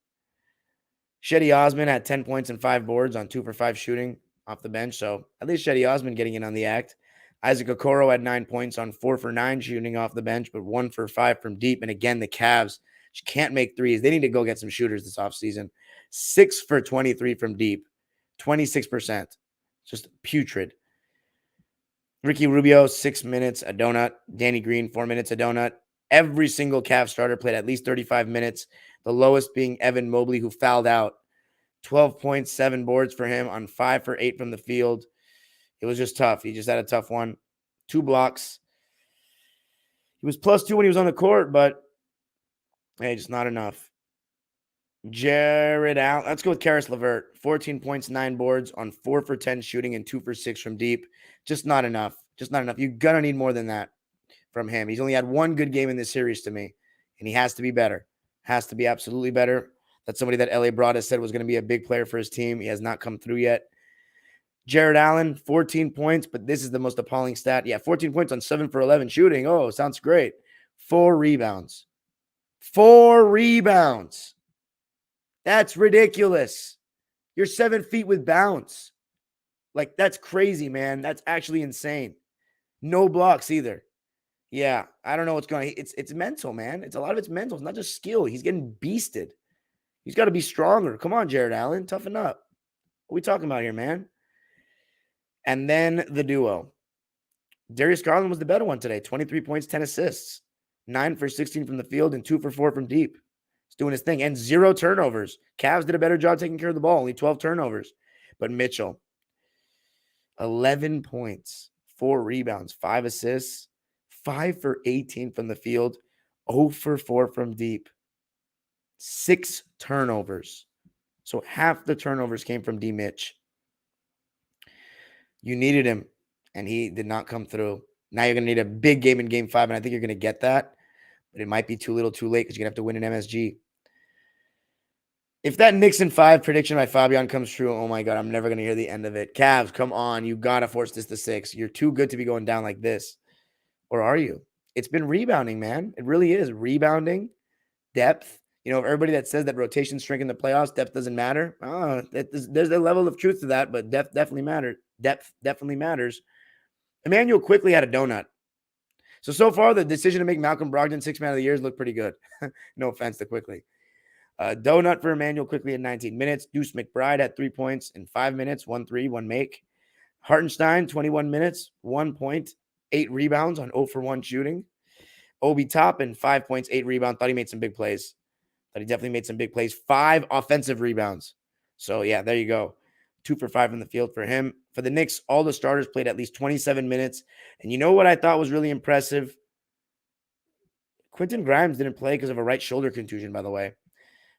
Shetty Osman had 10 points and 5 boards on 2 for 5 shooting off the bench. So at least Shetty Osman getting in on the act. Isaac Okoro had 9 points on 4 for 9 shooting off the bench, but 1 for 5 from deep. And again, the Cavs can't make threes. They need to go get some shooters this offseason. 6 for 23 from deep, 26%. Just putrid. Ricky Rubio, 6 minutes, a donut. Danny Green, 4 minutes, a donut. Every single Cavs starter played at least 35 minutes, the lowest being Evan Mobley, who fouled out. 12 points, 7 boards for him on 5 for 8 from the field. It was just tough. He just had a tough one. 2 blocks. He was +2 when he was on the court, but hey, just not enough. Jared Allen. Let's go with Karis LeVert. 14 points, 9 boards on 4 for 10 shooting and 2 for 6 from deep. Just not enough. Just not enough. You're going to need more than that from him. He's only had 1 good game in this series to me, and he has to be better. Has to be absolutely better. That's somebody that L.A. Broad has said was going to be a big player for his team. He has not come through yet. Jared Allen, 14 points, but this is the most appalling stat. Yeah, 14 points on 7 for 11 shooting. Oh, sounds great. 4 rebounds. 4 rebounds. That's ridiculous. You're 7 feet with bounce. Like, that's crazy, man. That's actually insane. No blocks either. Yeah, I don't know what's going on. It's mental, man. It's a lot of it's mental. It's not just skill. He's getting beasted. He's got to be stronger. Come on, Jared Allen. Toughen up. What are we talking about here, man? And then the duo. Darius Garland was the better one today. 23 points, 10 assists. 9 for 16 from the field and 2 for 4 from deep. He's doing his thing. And 0 turnovers. Cavs did a better job taking care of the ball. Only 12 turnovers. But Mitchell, 11 points, 4 rebounds, 5 assists, 5 for 18 from the field, 0 for 4 from deep. 6 turnovers. So half the turnovers came from D. Mitch. You needed him, and he did not come through. Now you're going to need a big game in Game 5, and I think you're going to get that. But it might be too little too late because you're going to have to win an MSG. If that Knicks in 5 prediction by Fabian comes true, oh my God, I'm never going to hear the end of it. Cavs, come on. You got to force this to 6. You're too good to be going down like this. Or are you? It's been rebounding, man. It really is. Rebounding, depth. You know, everybody that says that rotation strength in the playoffs, depth doesn't matter. There's a level of truth to that, but depth definitely matters. Depth definitely matters. Emmanuel quickly had a donut. So far, the decision to make Malcolm Brogdon 6 man of the year looked pretty good. No offense to Quickly. Donut for Emmanuel quickly in 19 minutes. Deuce McBride had 3 points in 5 minutes, 1 3, 1 make. Hartenstein, 21 minutes, 1 point, 8 rebounds on 0 for 1 shooting. Obi Toppin, 5 points, 8 rebounds. Thought he made some big plays. Thought he definitely made some big plays. 5 offensive rebounds. So, yeah, there you go. 2 for 5 in the field for him. For the Knicks, all the starters played at least 27 minutes. And you know what I thought was really impressive? Quentin Grimes didn't play because of a right shoulder contusion, by the way.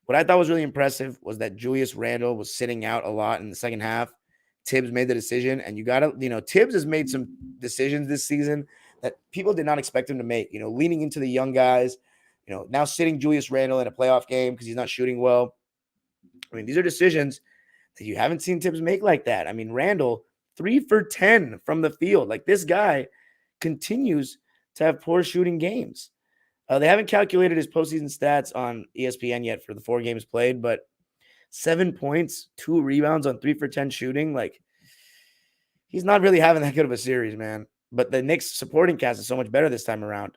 What I thought was really impressive was that Julius Randle was sitting out a lot in the second half. Tibbs made the decision, and you got to, Tibbs has made some decisions this season that people did not expect him to make, leaning into the young guys, now sitting Julius Randle in a playoff game because he's not shooting well. I mean, these are decisions that you haven't seen Tibbs make like that. I mean, Randle, 3 for 10 from the field. Like, this guy continues to have poor shooting games. They haven't calculated his postseason stats on ESPN yet for the 4 games played, but 7 points, 2 rebounds on 3 for 10 shooting. Like, he's not really having that good of a series, man. But the Knicks supporting cast is so much better this time around.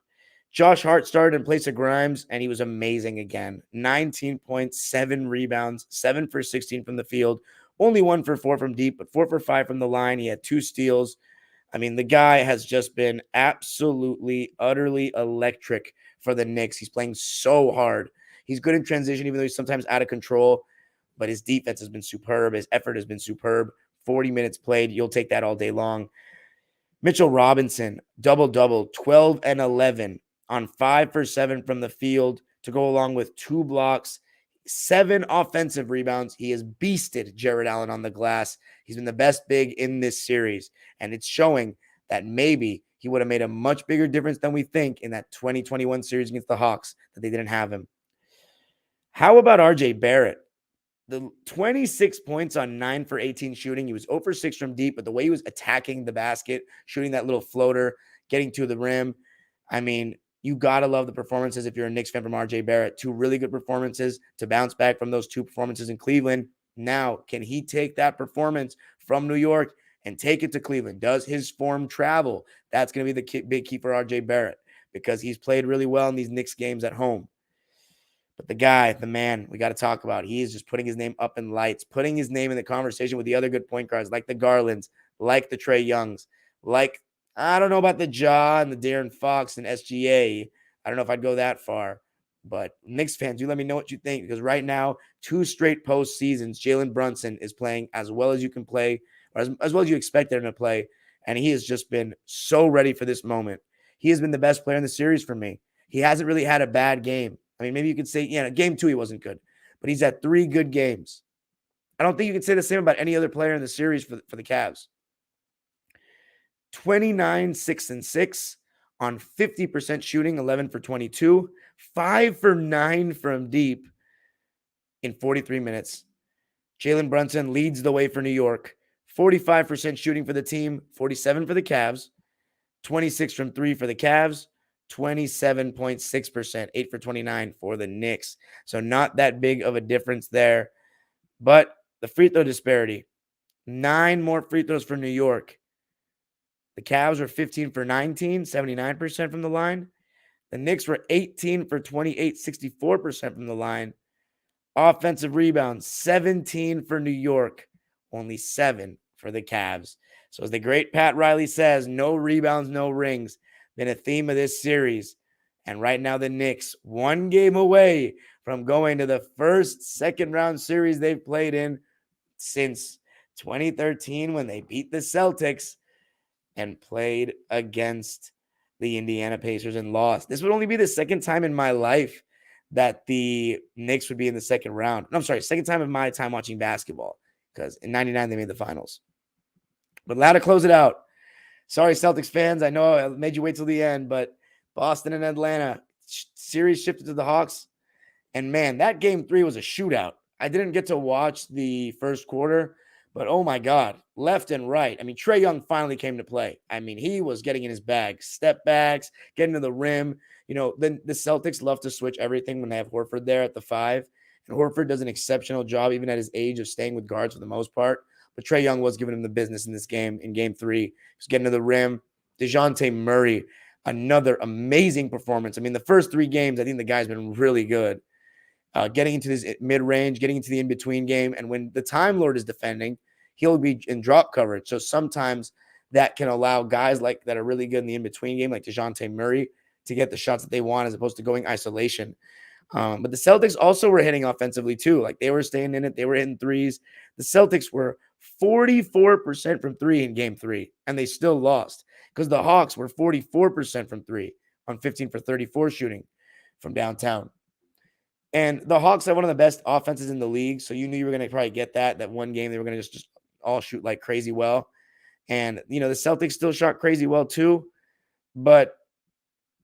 Josh Hart started in place of Grimes, and he was amazing again. 19 points, 7 rebounds, 7 for 16 from the field. Only 1 for 4 from deep, but 4 for 5 from the line. He had 2 steals. I mean, the guy has just been absolutely, utterly electric for the Knicks. He's playing so hard. He's good in transition, even though he's sometimes out of control. But his defense has been superb. His effort has been superb. 40 minutes played. You'll take that all day long. Mitchell Robinson, double-double, 12 and 11 on 5 for 7 from the field to go along with 2 blocks, 7 offensive rebounds. He has beasted Jared Allen on the glass. He's been the best big in this series, and it's showing that maybe he would have made a much bigger difference than we think in that 2021 series against the Hawks that they didn't have him. How about RJ Barrett? The 26 points on 9 for 18 shooting. He was 0 for 6 from deep, but the way he was attacking the basket, shooting that little floater, getting to the rim, I mean, you got to love the performances if you're a Knicks fan from RJ Barrett. 2 really good performances to bounce back from those 2 performances in Cleveland. Now, can he take that performance from New York and take it to Cleveland? Does his form travel? That's going to be the big key for RJ Barrett because he's played really well in these Knicks games at home. But the guy, the man, we got to talk about. He is just putting his name up in lights, putting his name in the conversation with the other good point guards like the Garlands, like the Trae Youngs, like, I don't know about the Ja and the De'Aaron Fox and SGA. I don't know if I'd go that far. But Knicks fans, you let me know what you think because right now, 2 straight postseasons, Jalen Brunson is playing as well as you can play, or as well as you expected him to play. And he has just been so ready for this moment. He has been the best player in the series for me. He hasn't really had a bad game. I mean, maybe you could say, game 2 he wasn't good, but he's had 3 good games. I don't think you could say the same about any other player in the series for the Cavs. 29, 6 and 6 on 50% shooting, 11 for 22, 5 for 9 from deep in 43 minutes. Jalen Brunson leads the way for New York. 45% shooting for the team, 47 for the Cavs, 26 from 3 for the Cavs, 27.6%, 8 for 29 for the Knicks. So not that big of a difference there. But the free throw disparity, 9 more free throws for New York. The Cavs were 15 for 19, 79% from the line. The Knicks were 18 for 28, 64% from the line. Offensive rebounds, 17 for New York, only 7 for the Cavs. So as the great Pat Riley says, no rebounds, no rings. Been a theme of this series. And right now the Knicks, 1 game away from going to the first second-round series they've played in since 2013 when they beat the Celtics and played against the Indiana Pacers and lost. This would only be the second time in my life that the Knicks would be in the second round. No, I'm sorry, second time in my time watching basketball, because in 99 they made the finals. But allowed to close it out. Sorry, Celtics fans. I know I made you wait till the end, but Boston and Atlanta series shifted to the Hawks. And man, that game 3 was a shootout. I didn't get to watch the first quarter, but oh my God, left and right. I mean, Trae Young finally came to play. I mean, he was getting in his bag, step backs, getting to the rim. You know, then the Celtics love to switch everything when they have Horford there at the 5. And Horford does an exceptional job, even at his age, of staying with guards for the most part. But Trae Young was giving him the business in this game, in game 3. He was getting to the rim. Dejounte Murray, another amazing performance. I mean, the first 3 games, I think the guy's been really good. Getting into this mid-range, getting into the in-between game. And when the Time Lord is defending, he'll be in drop coverage. So sometimes that can allow guys like that are really good in the in-between game, like Dejounte Murray, to get the shots that they want as opposed to going isolation. But the Celtics also were hitting offensively too. Like, they were staying in it. They were hitting threes. The Celtics were 44% from 3 in game 3, and they still lost because the Hawks were 44% from 3 on 15 for 34 shooting from downtown. And the Hawks have one of the best offenses in the league, so you knew you were going to probably get that one game they were going to just all shoot like crazy well. And, you know, the Celtics still shot crazy well too, but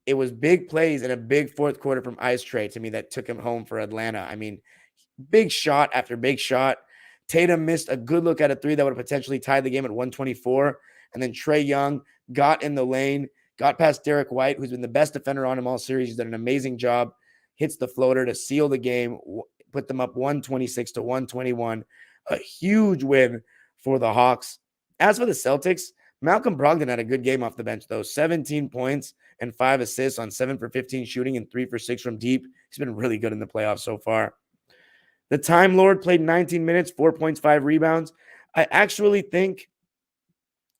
it was big plays and a big fourth quarter from Ice Trae to me that took him home for Atlanta. I mean, big shot after big shot. Tatum missed a good look at a 3 that would have potentially tied the game at 124. And then Trae Young got in the lane, got past Derek White, who's been the best defender on him all series. He's done an amazing job. Hits the floater to seal the game, put them up 126 to 121. A huge win for the Hawks. As for the Celtics, Malcolm Brogdon had a good game off the bench, though. 17 points and 5 assists on 7 for 15 shooting and 3 for 6 from deep. He's been really good in the playoffs so far. The Time Lord played 19 minutes, 4 points, 5 rebounds. I actually think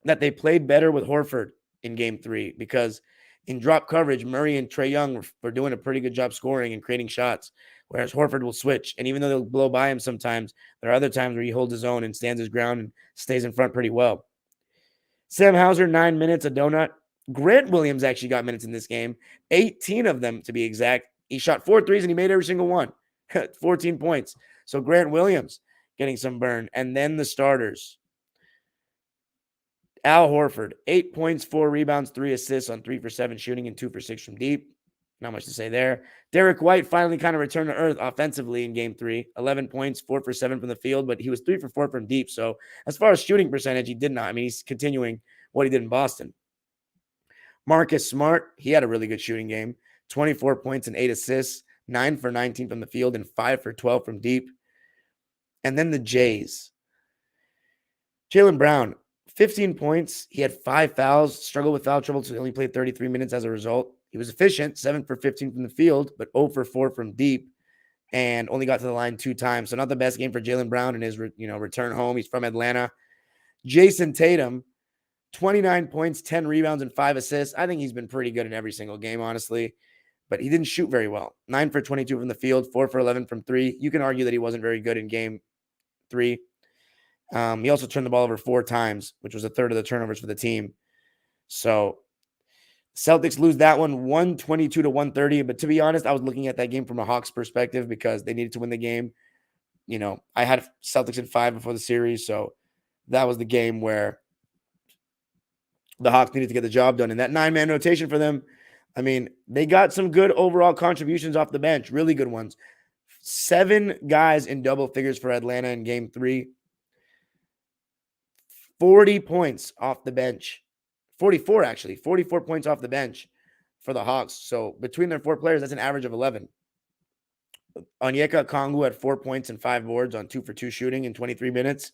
that they played better with Horford in game 3 because in drop coverage, Murray and Trae Young were doing a pretty good job scoring and creating shots, whereas Horford will switch. And even though they'll blow by him sometimes, there are other times where he holds his own and stands his ground and stays in front pretty well. Sam Hauser, 9 minutes, a donut. Grant Williams actually got minutes in this game, 18 of them to be exact. He shot 4 threes and he made every single one, 14 points. So Grant Williams getting some burn. And then the starters. Al Horford, 8 points, 4 rebounds, 3 assists on 3 for 7 shooting and 2 for 6 from deep. Not much to say there. Derek White finally kind of returned to earth offensively in game 3. 11 points, 4 for 7 from the field, but he was 3 for 4 from deep. So as far as shooting percentage, he did not. I mean, he's continuing what he did in Boston. Marcus Smart, he had a really good shooting game. 24 points and 8 assists, 9 for 19 from the field and 5 for 12 from deep. And then the Jays. Jaylen Brown, 15 points. He had 5 fouls, struggled with foul trouble, so he only played 33 minutes as a result. He was efficient, 7 for 15 from the field, but 0 for 4 from deep, and only got to the line 2 times. So not the best game for Jaylen Brown in his return home. He's from Atlanta. Jayson Tatum, 29 points, 10 rebounds, and 5 assists. I think he's been pretty good in every single game, honestly, but he didn't shoot very well. 9 for 22 from the field, 4 for 11 from 3. You can argue that he wasn't very good in game 3. He also turned the ball over 4 times, which was a third of the turnovers for the team. So Celtics lose that one 122 to 130. But to be honest, I was looking at that game from a Hawks perspective because they needed to win the game. You know, I had Celtics in 5 before the series. So that was the game where the Hawks needed to get the job done. And that 9-man rotation for them, I mean, they got some good overall contributions off the bench, really good ones. 7 guys in double figures for Atlanta in game 3. 40 points off the bench. 44, actually. 44 points off the bench for the Hawks. So between their 4 players, that's an average of 11. Onyeka Okongwu had 4 points and 5 boards on 2-for-2 shooting in 23 minutes.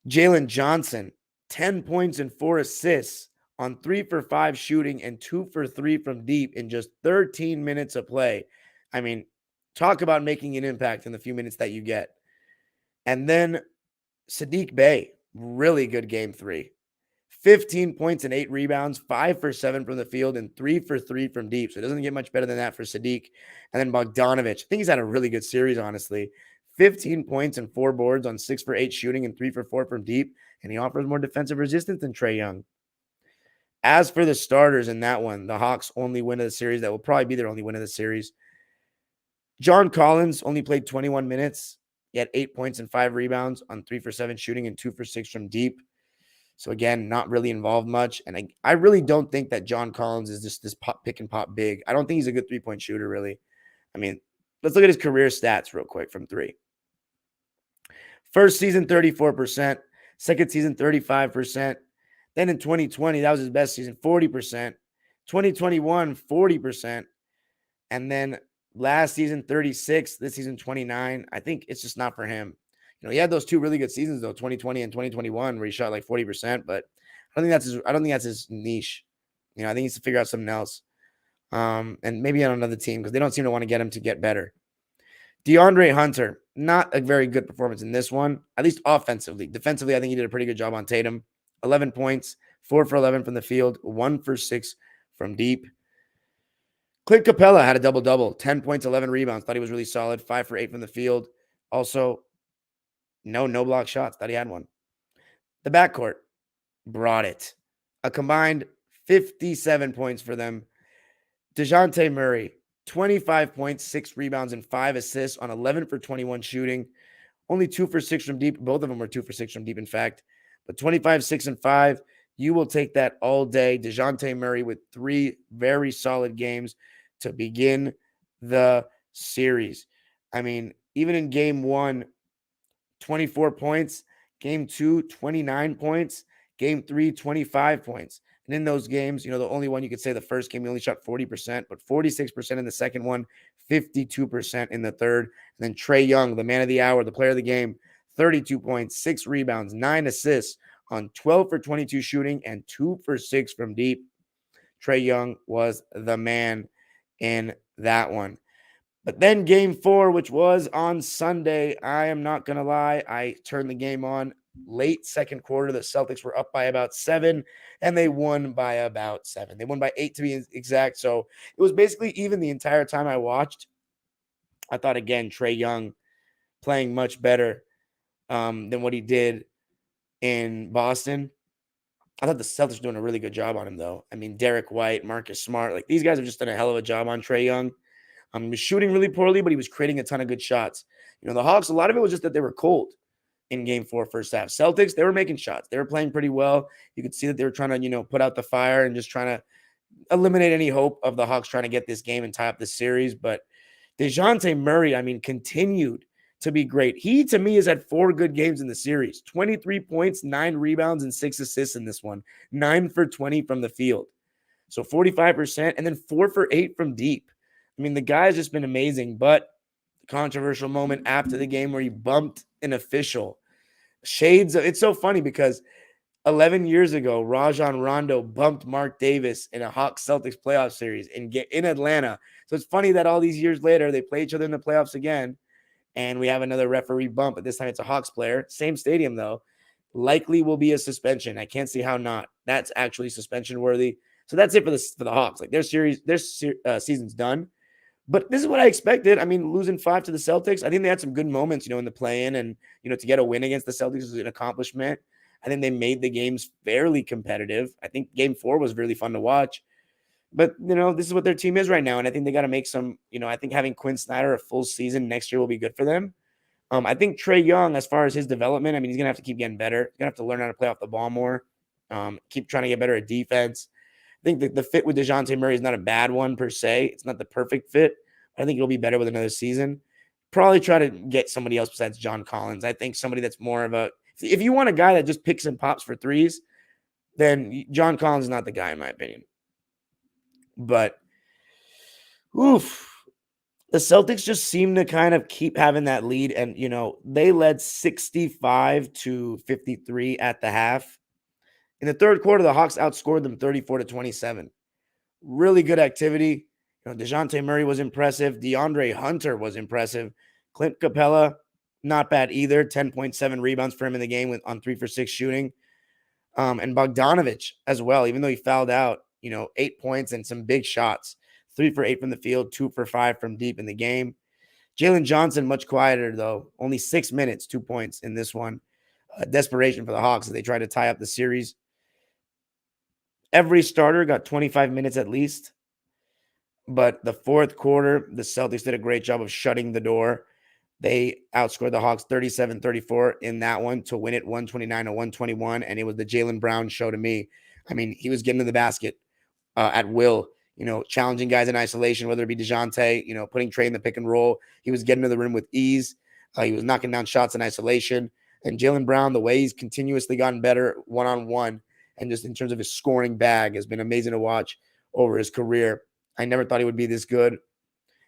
Jalen Johnson, 10 points and 4 assists on 3-for-5 shooting and 2-for-3 from deep in just 13 minutes of play. I mean, talk about making an impact in the few minutes that you get. And then Saddiq Bey, really good game 3. 15 points and 8 rebounds, 5 for 7 from the field, and 3 for 3 from deep. So it doesn't get much better than that for Saddiq. And then Bogdanovich, I think he's had a really good series, honestly. 15 points and 4 boards on 6 for 8 shooting and 3 for 4 from deep. And he offers more defensive resistance than Trae Young. As for the starters in that one, the Hawks' only win of the series, that will probably be their only win of the series. John Collins only played 21 minutes. He had 8 points and 5 rebounds on 3 for 7 shooting and 2 for 6 from deep. So again, not really involved much. And I really don't think that John Collins is just this pick and pop big. I don't think he's a good 3-point shooter, really. I mean, let's look at his career stats real quick from 3. First season, 34%. Second season, 35%. Then in 2020, that was his best season, 40%. 2021, 40%. And then last season, 36. This season, 29. I think it's just not for him. You know, he had those 2 really good seasons though, 2020 and 2021, where he shot like 40%. But I don't think that's his niche. You know, I think he needs to figure out something else. And maybe on another team, because they don't seem to want to get him to get better. DeAndre Hunter, not a very good performance in this one, at least offensively. Defensively, I think he did a pretty good job on Tatum. 11 points, 4 for 11 from the field, 1 for 6 from deep. Clint Capella had a double-double, 10 points, 11 rebounds. Thought he was really solid, 5 for 8 from the field. Also, no block shots. Thought he had one. The backcourt brought it. A combined 57 points for them. Dejounte Murray, 25 points, 6 rebounds, and 5 assists on 11 for 21 shooting. Only 2 for 6 from deep. Both of them were 2 for 6 from deep, in fact. But 25, 6, and 5, you will take that all day. Dejounte Murray with 3 very solid games to begin the series. I mean, even in game 1, 24 points. Game 2, 29 points. Game 3, 25 points. And in those games, you know, the only one you could say the first game, he only shot 40%, but 46% in the second one, 52% in the third. And then Trae Young, the man of the hour, the player of the game, 32 points, 6 rebounds, 9 assists on 12 for 22 shooting and 2 for 6 from deep. Trae Young was the man in that one. But then game 4, which was on Sunday, I am not going to lie, I turned the game on late second quarter. The Celtics were up by about 7, and they won by about 7. They won by 8 to be exact. So it was basically even the entire time I watched. I thought, again, Trae Young playing much better than what he did in Boston. I thought the Celtics were doing a really good job on him, though. I mean, Derek White, Marcus Smart, like these guys have just done a hell of a job on Trae Young. He was shooting really poorly, but he was creating a ton of good shots. You know, the Hawks, a lot of it was just that they were cold in game 4, first half. Celtics, they were making shots. They were playing pretty well. You could see that they were trying to, you know, put out the fire and just trying to eliminate any hope of the Hawks trying to get this game and tie up the series. But Dejounte Murray, I mean, continued to be great. He, to me, has had 4 good games in the series. 23 points, 9 rebounds, and 6 assists in this one. 9 for 20 from the field. So 45%, and then 4 for 8 from deep. I mean, the guy has just been amazing, but controversial moment after the game where he bumped an official. Shades of, it's so funny because 11 years ago, Rajon Rondo bumped Mark Davis in a Hawks Celtics playoff series in Atlanta. So it's funny that all these years later, they play each other in the playoffs again, and we have another referee bump, but this time it's a Hawks player. Same stadium, though. Likely will be a suspension. I can't see how not. That's actually suspension worthy. So that's it for the Hawks. Like their season's done. But this is what I expected. I mean, losing 5 to the Celtics, I think they had some good moments, you know, in the play-in, and, you know, to get a win against the Celtics is an accomplishment. I think they made the games fairly competitive. I think game 4 was really fun to watch. But, you know, this is what their team is right now, and I think they got to make some, you know, I think having Quinn Snyder a full season next year will be good for them. I think Trae Young, as far as his development, I mean, he's going to have to keep getting better. He's going to have to learn how to play off the ball more, keep trying to get better at defense. I think the fit with Dejounte Murray is not a bad one per se. It's not the perfect fit. I think it'll be better with another season. Probably try to get somebody else besides John Collins. I think somebody that's more of a If you want a guy that just picks and pops for threes, then John Collins is not the guy, in my opinion. But, oof. The Celtics just seem to kind of keep having that lead. And, they led 65-53 at the half. In the third quarter, the Hawks outscored them 34-27. Really good activity. Dejounte Murray was impressive. DeAndre Hunter was impressive. Clint Capella, not bad either. 10.7 rebounds for him in the game on 3 for 6 shooting. And Bogdanovich as well, even though he fouled out, 8 points and some big shots. 3 for 8 from the field, 2 for 5 from deep in the game. Jalen Johnson, much quieter, though. Only 6 minutes, 2 points in this one. Desperation for the Hawks as they try to tie up the series. Every starter got 25 minutes at least. But the fourth quarter, the Celtics did a great job of shutting the door. They outscored the Hawks 37-34 in that one to win it 129-121. And it was the Jaylen Brown show to me. I mean, he was getting to the basket at will. Challenging guys in isolation, whether it be Dejounte, putting Trae in the pick and roll. He was getting to the rim with ease. He was knocking down shots in isolation. And Jaylen Brown, the way he's continuously gotten better one-on-one and just in terms of his scoring bag has been amazing to watch over his career. I never thought he would be this good.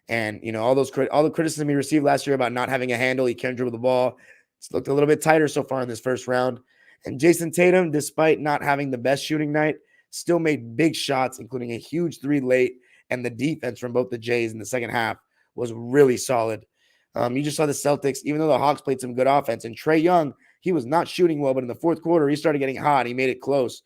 And, all the criticism he received last year about not having a handle, he can't dribble the ball. It's looked a little bit tighter so far in this first round. And Jayson Tatum, despite not having the best shooting night, still made big shots, including a huge 3 late, and the defense from both the Jays in the second half was really solid. You just saw the Celtics, even though the Hawks played some good offense, and Trae Young, he was not shooting well, but in the fourth quarter, he started getting hot. He made it close,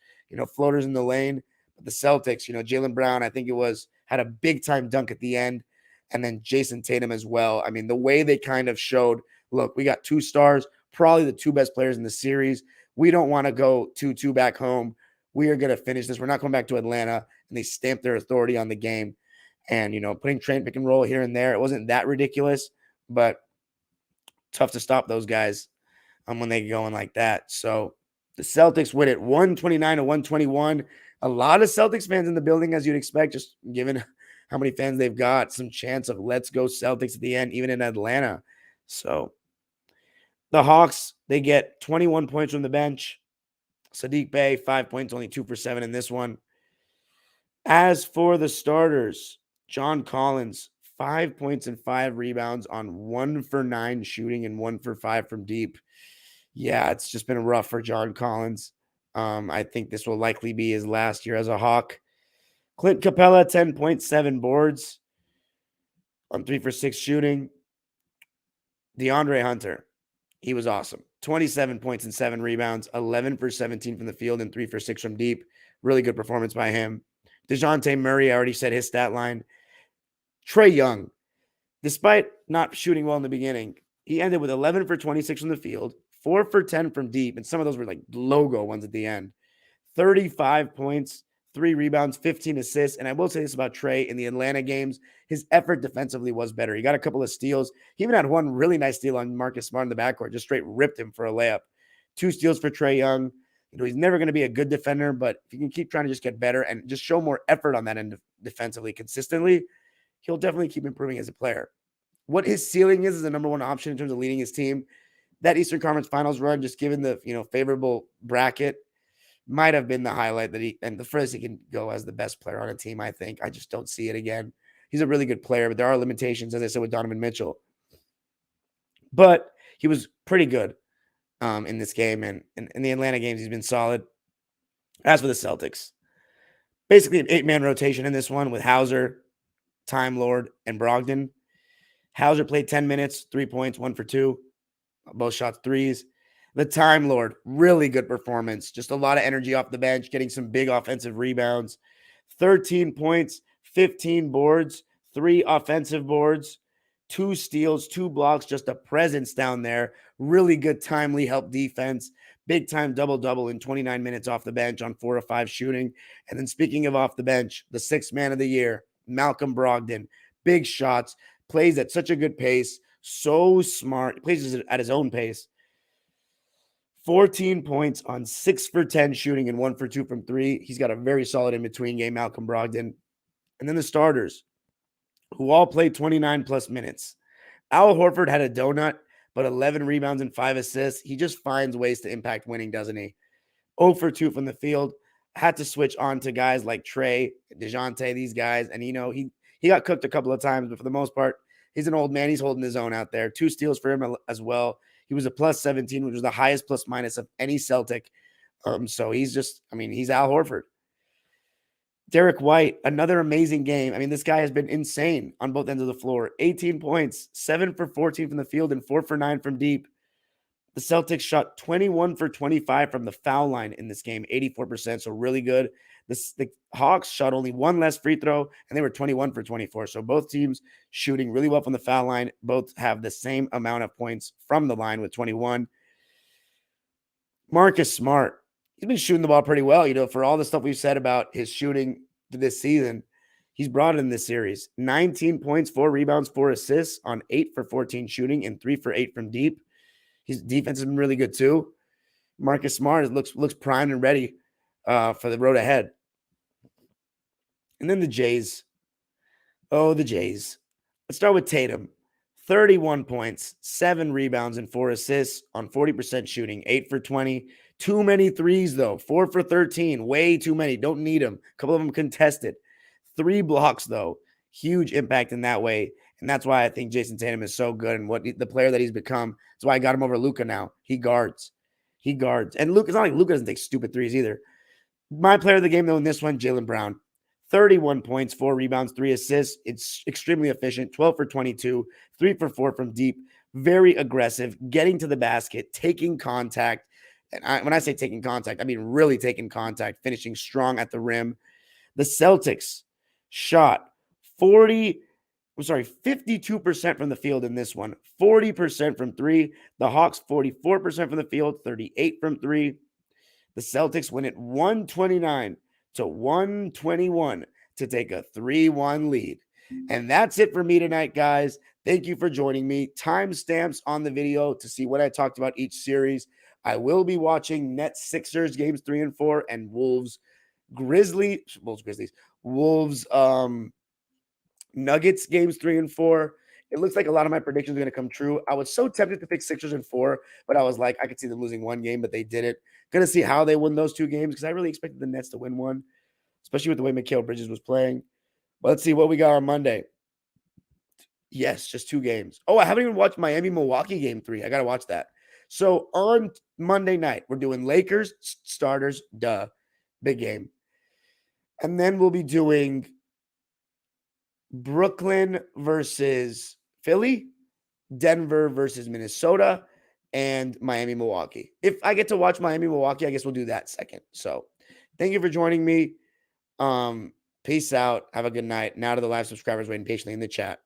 floaters in the lane. But the Celtics, Jaylen Brown, I think it was, had a big-time dunk at the end, and then Jayson Tatum as well. I mean, the way they kind of showed, look, we got 2 stars, probably the 2 best players in the series. We don't want to go 2-2 back home. We are going to finish this. We're not going back to Atlanta. And they stamped their authority on the game. And, putting Trae pick and roll here and there, it wasn't that ridiculous, but tough to stop those guys when they get going like that. So the Celtics win it 129-121. A lot of Celtics fans in the building, as you'd expect, just given how many fans they've got, some chance of let's go Celtics at the end, even in Atlanta. So the Hawks, they get 21 points from the bench. Saddiq Bey, 5 points, only 2 for 7 in this one. As for the starters, John Collins, 5 points and 5 rebounds on 1 for 9 shooting and 1 for 5 from deep. Yeah, it's just been rough for John Collins. I think this will likely be his last year as a Hawk. Clint Capella, 10.7 boards on 3 for 6 shooting. DeAndre Hunter, he was awesome. 27 points and 7 rebounds, 11 for 17 from the field and 3 for 6 from deep. Really good performance by him. Dejounte Murray, I already said his stat line. Trae Young, despite not shooting well in the beginning, he ended with 11 for 26 from the field, 4 for 10 from deep, and some of those were like logo ones at the end. 35 points, 3 rebounds, 15 assists. And I will say this about Trae in the Atlanta games. His effort defensively was better. He got a couple of steals. He even had one really nice steal on Marcus Smart in the backcourt. Just straight ripped him for a layup. 2 steals for Trae Young. He's never going to be a good defender, but if you can keep trying to just get better and just show more effort on that end defensively consistently, he'll definitely keep improving as a player. What his ceiling is the number one option in terms of leading his team. That Eastern Conference Finals run, just given the favorable bracket, might have been the highlight and the furthest he can go as the best player on a team, I think. I just don't see it again. He's a really good player, but there are limitations, as I said, with Donovan Mitchell. But he was pretty good in this game, and in the Atlanta games, he's been solid. As for the Celtics, basically an 8-man rotation in this one with Hauser, Time Lord, and Brogdon. Hauser played 10 minutes, 3 points, 1 for 2. Both shots threes. The Time Lord, really good performance. Just a lot of energy off the bench, getting some big offensive rebounds. 13 points, 15 boards, 3 offensive boards, 2 steals, 2 blocks, just a presence down there. Really good timely help defense. Big time double-double in 29 minutes off the bench on 4 of 5 shooting. And then speaking of off the bench, the 6th man of the year, Malcolm Brogdon. Big shots, plays at such a good pace, so smart, plays at his own pace. 14 points on 6 for 10 shooting and 1 for 2 from 3. He's got a very solid in-between game, Malcolm Brogdon. And then the starters, who all played 29-plus minutes. Al Horford had a donut, but 11 rebounds and 5 assists. He just finds ways to impact winning, doesn't he? 0 for 2 from the field. Had to switch on to guys like Trae, Dejounte, these guys. And, he got cooked a couple of times, but for the most part, he's an old man. He's holding his own out there. 2 steals for him as well. He was a plus 17, which was the highest plus minus of any Celtic. So he's he's Al Horford. Derek White, another amazing game. This guy has been insane on both ends of the floor. 18 points, 7 for 14 from the field, and 4 for 9 from deep. The Celtics shot 21 for 25 from the foul line in this game, 84%, so really good. The Hawks shot only 1 less free throw, and they were 21 for 24. So both teams shooting really well from the foul line. Both have the same amount of points from the line with 21. Marcus Smart, he's been shooting the ball pretty well, for all the stuff we've said about his shooting this season. He's brought it in this series. 19 points, 4 rebounds, 4 assists on 8 for 14 shooting and 3 for 8 from deep. His defense has been really good too. Marcus Smart looks primed and ready for the road ahead. And then the Jays. Oh, the Jays. Let's start with Tatum. 31 points, 7 rebounds, and 4 assists on 40% shooting, 8 for 20. Too many threes, though. 4 for 13. Way too many. Don't need them. A couple of them contested. 3 blocks, though. Huge impact in that way. And that's why I think Jayson Tatum is so good and what the player that he's become. That's why I got him over Luka now. He guards. And Luka, it's not like Luka doesn't take stupid threes either. My player of the game, though, in this one, Jaylen Brown. 31 points, 4 rebounds, 3 assists. It's extremely efficient. 12 for 22, 3 for 4 from deep. Very aggressive, getting to the basket, taking contact. And when I say taking contact, I mean really taking contact, finishing strong at the rim. The Celtics shot 52% from the field in this one, 40% from 3. The Hawks, 44% from the field, 38 from 3. The Celtics win it 129 to 121 to take a 3-1 lead. And that's it for me tonight, guys. Thank you for joining me. Timestamps on the video to see what I talked about each series. I will be watching Nets Sixers games 3 and 4 and Wolves Nuggets games 3 and 4. It looks like a lot of my predictions are going to come true. I was so tempted to pick Sixers in 4, but I was like, I could see them losing 1 game, but they didn't. Going to see how they win those 2 games because I really expected the Nets to win 1, especially with the way Mikal Bridges was playing. But let's see what we got on Monday. Yes, just 2 games. Oh, I haven't even watched Miami-Milwaukee game 3. I got to watch that. So on Monday night, we're doing Lakers starters, big game. And then we'll be doing Brooklyn versus Philly, Denver versus Minnesota, and Miami-Milwaukee. If I get to watch Miami-Milwaukee, I guess we'll do that second. So thank you for joining me. Peace out. Have a good night. Now to the live subscribers waiting patiently in the chat.